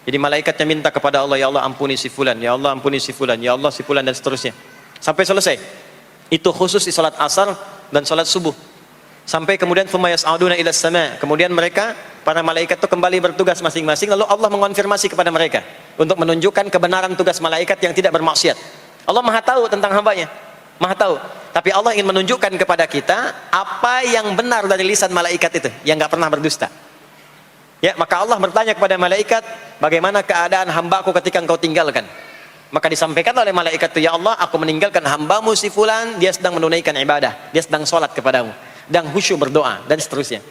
Jadi malaikatnya minta kepada Allah, ya Allah ampuni si fulan, ya Allah ampuni si fulan, ya Allah si fulan, dan seterusnya sampai selesai. Itu khusus di salat asar dan salat subuh. Sampai kemudian thumma yas'aduna ila sama, kemudian mereka para malaikat itu kembali bertugas masing-masing, lalu Allah mengonfirmasi kepada mereka untuk menunjukkan kebenaran tugas malaikat yang tidak bermaksiat. Allah Maha tahu tentang hambanya, Maha tahu. Tapi Allah ingin menunjukkan kepada kita apa yang benar dari lisan malaikat itu, yang nggak pernah berdusta. Ya, maka Allah bertanya kepada malaikat, bagaimana keadaan hambaku ketika engkau tinggalkan? Maka disampaikan oleh malaikat itu, ya Allah, aku meninggalkan hambamu si fulan, dia sedang menunaikan ibadah, dia sedang sholat kepadamu, dan khusyuk berdoa, dan seterusnya.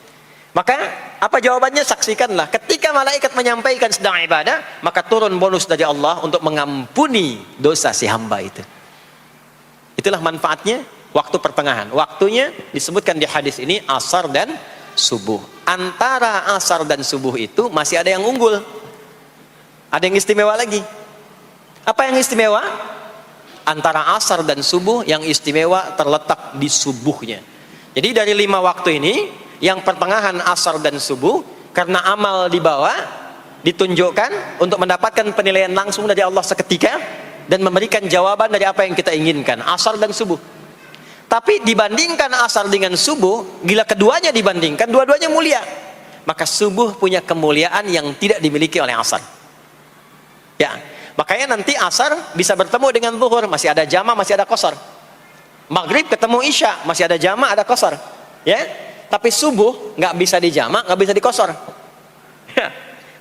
Maka apa jawabannya? Saksikanlah, ketika malaikat menyampaikan sedang ibadah, maka turun bonus dari Allah untuk mengampuni dosa si hamba itu. Itulah manfaatnya waktu pertengahan. Waktunya disebutkan di hadis ini asar dan subuh. Antara asar dan subuh itu masih ada yang unggul, ada yang istimewa lagi. Apa yang istimewa? Antara asar dan subuh yang istimewa terletak di subuhnya. Jadi dari 5 waktu ini, yang pertengahan asar dan subuh, karena amal di bawah ditunjukkan untuk mendapatkan penilaian langsung dari Allah seketika dan memberikan jawaban dari apa yang kita inginkan, asar dan subuh. Tapi dibandingkan asar dengan subuh, bila keduanya dibandingkan, dua-duanya mulia. Maka subuh punya kemuliaan yang tidak dimiliki oleh asar. Ya, makanya nanti asar bisa bertemu dengan zuhur, masih ada jama, masih ada qasar. Maghrib ketemu isya, masih ada jama, ada qasar. Ya, tapi subuh nggak bisa di jama, nggak bisa di qasar. Ya,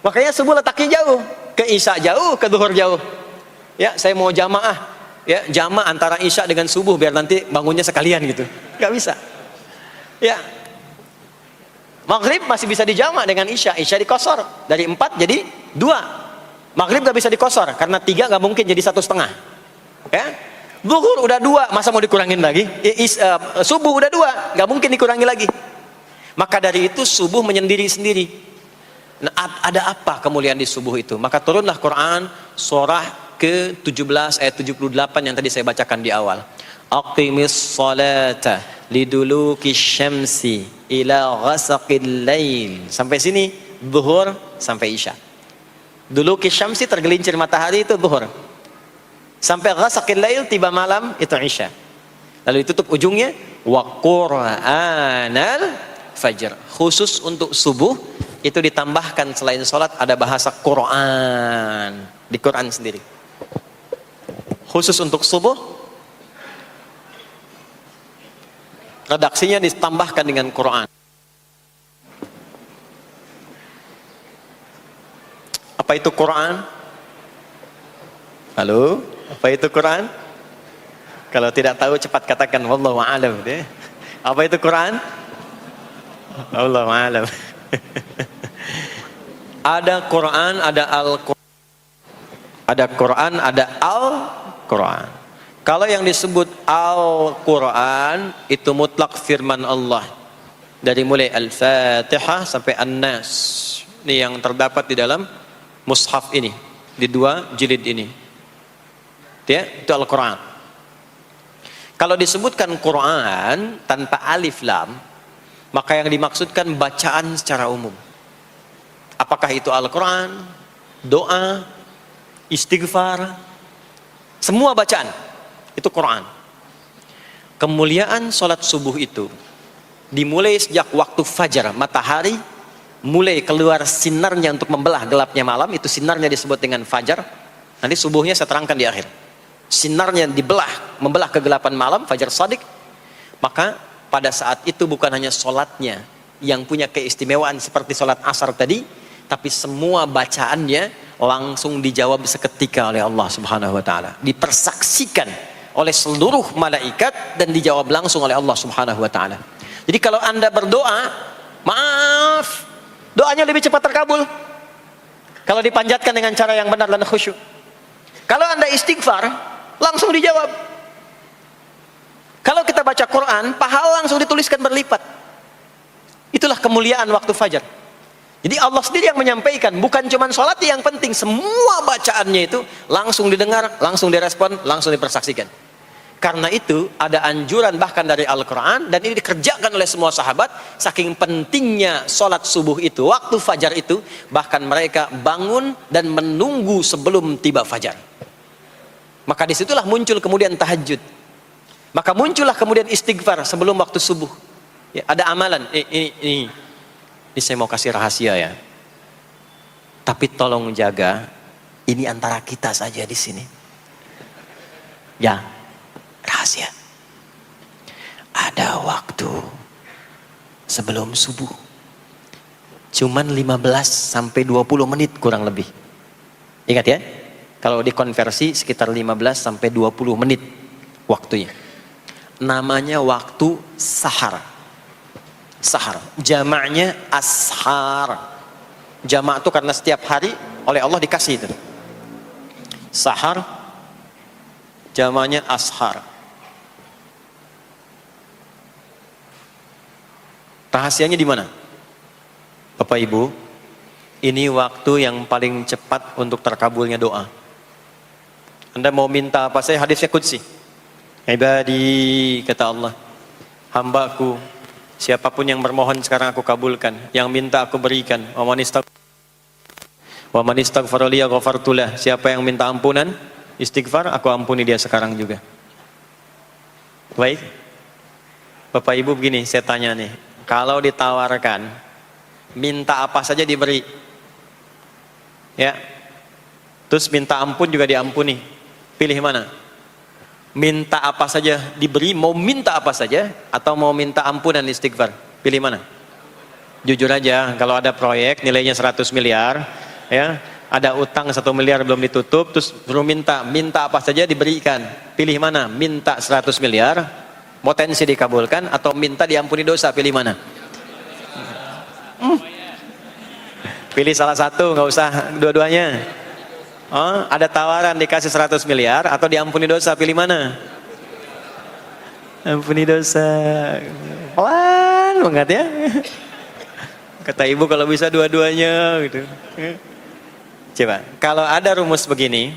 makanya subuh letaknya jauh, ke isya jauh, ke zuhur jauh. Ya, saya mau jamaah, ya jama antara isya dengan subuh biar nanti bangunnya sekalian gitu, nggak bisa. Ya, maghrib masih bisa di jama dengan isya, isya di qasar, dari 4 jadi 2. Maghrib nggak bisa di qasar karena 3 nggak mungkin jadi 1,5. Ya, zuhur udah 2, masa mau dikurangin lagi? Subuh udah 2, nggak mungkin dikurangi lagi. Maka dari itu subuh menyendiri sendiri. Nah, ada apa kemuliaan di subuh itu? Maka turunlah Quran surah ke-17 ayat 78 yang tadi saya bacakan di awal. Aqimis salata liduluki syamsi ila ghasaqil lail. Sampai sini zuhur sampai isya. Duluki syamsi tergelincir matahari itu zuhur. Sampai ghasaqil lail tiba malam itu isya. Lalu ditutup ujungnya wa qur'anal fajr. Khusus untuk subuh itu ditambahkan selain sholat ada bahasa Quran di Quran sendiri. Khusus untuk subuh redaksinya ditambahkan dengan Quran. Apa itu Quran? Halo, apa itu Quran? Kalau tidak tahu cepat katakan wallahu a'lam. Apa itu Quran? Wallahu a'lam. Ada Quran, ada Al-Quran. Ada Quran, ada Al-Quran. Kalau yang disebut Al-Quran itu mutlak firman Allah. Dari mulai Al-Fatihah sampai An-Nas. Ini yang terdapat di dalam mushaf ini, di 2 jilid ini. Ya, itu Al-Quran. Kalau disebutkan Quran tanpa alif lam, maka yang dimaksudkan bacaan secara umum. Apakah itu Al-Quran, doa, istighfar, semua bacaan itu Quran. Kemuliaan sholat subuh itu dimulai sejak waktu fajar, matahari mulai keluar sinarnya untuk membelah gelapnya malam, itu sinarnya disebut dengan fajar. Nanti subuhnya saya terangkan di akhir. Sinarnya dibelah, membelah kegelapan malam, fajar shadiq. Maka pada saat itu bukan hanya sholatnya yang punya keistimewaan seperti sholat asar tadi, tapi semua bacaannya langsung dijawab seketika oleh Allah Subhanahu wa taala, dipersaksikan oleh seluruh malaikat dan dijawab langsung oleh Allah Subhanahu wa taala. Jadi kalau Anda berdoa, maaf, doanya lebih cepat terkabul kalau dipanjatkan dengan cara yang benar dan khusyuk. Kalau Anda istighfar, langsung dijawab. Kalau kita baca Quran, pahala langsung dituliskan berlipat. Itulah kemuliaan waktu fajar. Jadi Allah sendiri yang menyampaikan, bukan cuma sholat yang penting, semua bacaannya itu langsung didengar, langsung direspon, langsung dipersaksikan. Karena itu ada anjuran bahkan dari Al-Quran, dan ini dikerjakan oleh semua sahabat. Saking pentingnya sholat subuh itu, waktu fajar itu, bahkan mereka bangun dan menunggu sebelum tiba fajar. Maka disitulah muncul kemudian tahajud. Maka muncullah kemudian istighfar sebelum waktu subuh. Ya, ada amalan. Ini saya mau kasih rahasia ya. Tapi tolong jaga, ini antara kita saja di sini. Ya, rahasia. Ada waktu sebelum subuh. Cuman 15 sampai 20 menit kurang lebih. Ingat ya, kalau dikonversi sekitar 15 sampai 20 menit waktunya. Namanya waktu sahar. Sahar, jamaknya ashar. Jamak itu karena setiap hari oleh Allah dikasih itu. Sahar, jamaknya ashar. Rahasianya di mana? Bapak Ibu, ini waktu yang paling cepat untuk terkabulnya doa. Anda mau minta apa saja, hadisnya qudsi. Ibadi, kata Allah, hambaku, siapapun yang bermohon sekarang aku kabulkan, yang minta aku berikan. Wa man istaghfara li ghafartu lah. Siapa yang minta ampunan, istighfar, aku ampuni dia sekarang juga. Baik. Bapak Ibu begini, saya tanya nih, kalau ditawarkan minta apa saja diberi. Ya. Terus minta ampun juga diampuni. Pilih mana? Minta apa saja diberi, mau minta apa saja, atau mau minta ampunan istighfar? Pilih mana? Jujur aja, kalau ada proyek nilainya 100 miliar, ya, ada utang 1 miliar belum ditutup, terus belum minta apa saja diberikan. Pilih mana? Minta 100 miliar, potensi dikabulkan, atau minta diampuni dosa? Pilih mana? Pilih salah satu, nggak usah dua-duanya. Oh, ada tawaran dikasih 100 miliar atau diampuni dosa, pilih mana? Ampuni dosa. Pelan banget ya. Kata ibu kalau bisa dua-duanya gitu. Coba, kalau ada rumus begini,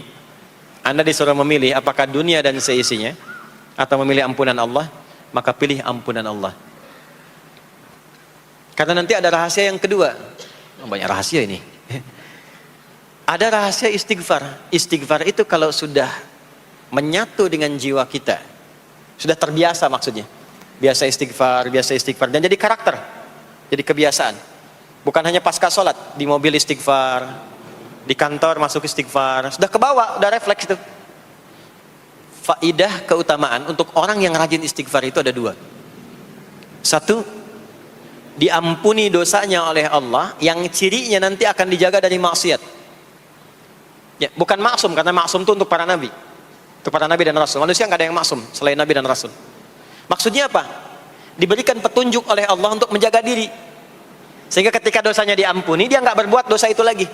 Anda disuruh memilih apakah dunia dan seisinya atau memilih ampunan Allah, maka pilih ampunan Allah. Karena nanti ada rahasia yang kedua. Banyak rahasia ini. Ada rahasia istighfar. Istighfar itu kalau sudah menyatu dengan jiwa kita, sudah terbiasa maksudnya. Biasa istighfar, dan jadi karakter, jadi kebiasaan. Bukan hanya pasca sholat, di mobil istighfar, di kantor masuk istighfar, sudah kebawa, udah refleks itu. Faidah keutamaan untuk orang yang rajin istighfar itu ada dua. Satu, diampuni dosanya oleh Allah, yang cirinya nanti akan dijaga dari maksiat. Ya, bukan maksum, karena maksum itu untuk para nabi. Untuk para nabi dan rasul. Manusia nggak ada yang maksum selain nabi dan rasul. Maksudnya apa? Diberikan petunjuk oleh Allah untuk menjaga diri. Sehingga ketika dosanya diampuni, dia nggak berbuat dosa itu lagi.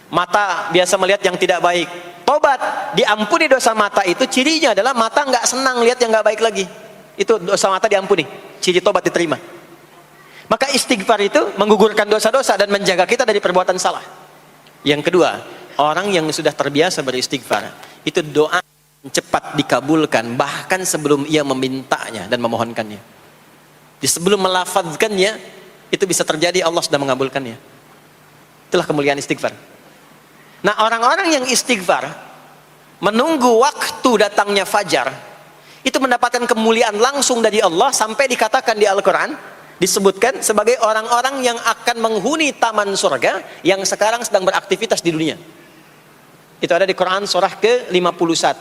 Mata biasa melihat yang tidak baik. Tobat, diampuni dosa mata itu, cirinya adalah mata nggak senang lihat yang nggak baik lagi. Itu dosa mata diampuni. Ciri tobat diterima. Maka istighfar itu menggugurkan dosa-dosa dan menjaga kita dari perbuatan salah. Yang kedua, orang yang sudah terbiasa beristighfar, itu doa cepat dikabulkan, bahkan sebelum ia memintanya dan memohonkannya. Sebelum melafazkannya, itu bisa terjadi Allah sudah mengabulkannya. Itulah kemuliaan istighfar. Nah, orang-orang yang istighfar, menunggu waktu datangnya fajar, itu mendapatkan kemuliaan langsung dari Allah, sampai dikatakan di Al-Quran, disebutkan sebagai orang-orang yang akan menghuni taman surga, yang sekarang sedang beraktivitas di dunia. Itu ada di Quran surah ke-51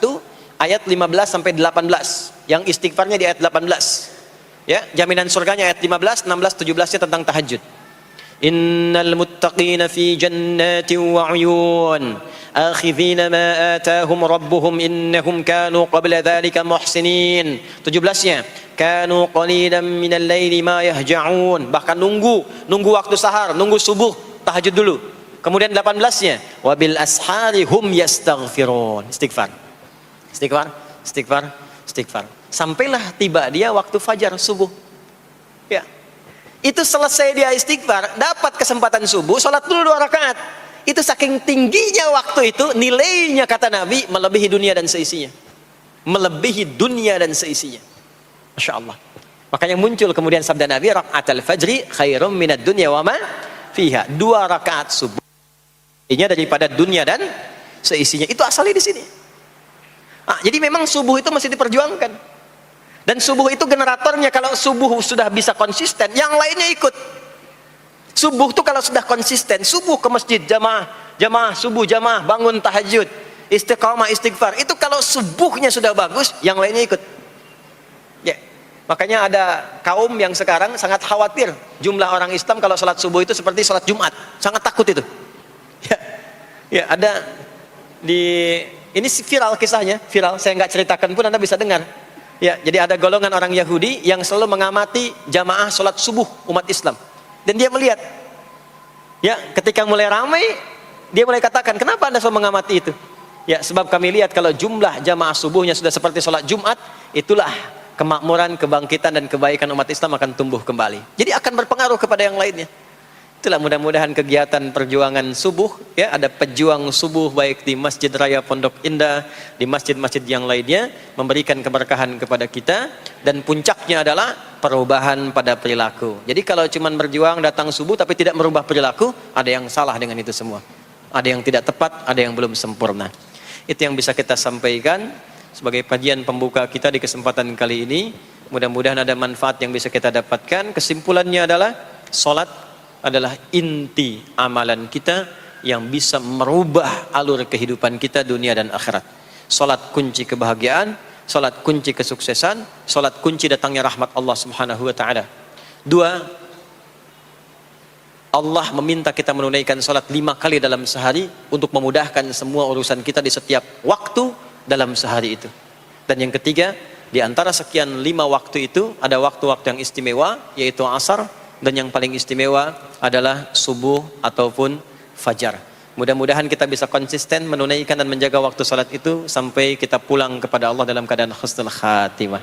ayat 15 sampai 18. Yang istighfarnya di ayat 18. Ya, jaminan surganya ayat 15, 16, 17-nya tentang tahajud. Innal muttaqina fi jannatin wa 'uyun akhidhina ma atahum rabbuhum innahum kanu qabla dhalika muhsinin. 17-nya kanu qalilan minal laili ma yahja'un. Bahkan nunggu waktu sahar, nunggu subuh, tahajud dulu. Kemudian 18-nya wabil ashari hum yastaghfirun. Istighfar. Sampailah tiba dia waktu fajar subuh. Ya. Itu selesai dia istighfar, dapat kesempatan subuh, sholat dulu 2 rakaat. Itu saking tingginya waktu itu, nilainya kata Nabi melebihi dunia dan seisinya. melebihi dunia dan seisinya. Masya Allah. Makanya muncul kemudian sabda Nabi, rakaatul fajri khairum minad dunya wa ma fiha. 2 rakaat subuh ini daripada dunia dan seisinya. Itu asalnya di sini. Jadi memang subuh itu masih diperjuangkan. Dan subuh itu generatornya, kalau subuh sudah bisa konsisten, yang lainnya ikut. Subuh itu kalau sudah konsisten, subuh ke masjid jamaah subuh, jamaah bangun tahajud, istiqamah istighfar. Itu kalau subuhnya sudah bagus, yang lainnya ikut. Ya. Makanya ada kaum yang sekarang sangat khawatir jumlah orang Islam kalau salat subuh itu seperti salat Jumat, sangat takut itu. Ya, ada ini viral kisahnya, viral. Saya nggak ceritakan pun Anda bisa dengar. Ya, jadi ada golongan orang Yahudi yang selalu mengamati jamaah salat subuh umat Islam, dan dia melihat, ya, ketika mulai ramai, dia mulai katakan, kenapa Anda selalu mengamati itu? Ya, sebab kami lihat kalau jumlah jamaah subuhnya sudah seperti salat Jumat, itulah kemakmuran, kebangkitan dan kebaikan umat Islam akan tumbuh kembali. Jadi akan berpengaruh kepada yang lainnya. Itulah mudah-mudahan kegiatan perjuangan subuh, ya, ada pejuang subuh baik di Masjid Raya Pondok Indah, di masjid-masjid yang lainnya, memberikan keberkahan kepada kita, dan puncaknya adalah perubahan pada perilaku. Jadi kalau cuma berjuang datang subuh tapi tidak merubah perilaku, ada yang salah dengan itu semua. Ada yang tidak tepat, ada yang belum sempurna. Itu yang bisa kita sampaikan sebagai kajian pembuka kita di kesempatan kali ini. Mudah-mudahan ada manfaat yang bisa kita dapatkan. Kesimpulannya adalah salat adalah inti amalan kita yang bisa merubah alur kehidupan kita dunia dan akhirat. Salat kunci kebahagiaan, salat kunci kesuksesan, salat kunci datangnya rahmat Allah Subhanahu wa taala. 2, Allah meminta kita menunaikan salat 5 kali dalam sehari untuk memudahkan semua urusan kita di setiap waktu dalam sehari itu. Dan yang ketiga, di antara sekian 5 waktu itu ada waktu-waktu yang istimewa, yaitu asar, dan yang paling istimewa adalah subuh ataupun fajar. Mudah-mudahan kita bisa konsisten menunaikan dan menjaga waktu salat itu sampai kita pulang kepada Allah dalam keadaan husnul khatimah.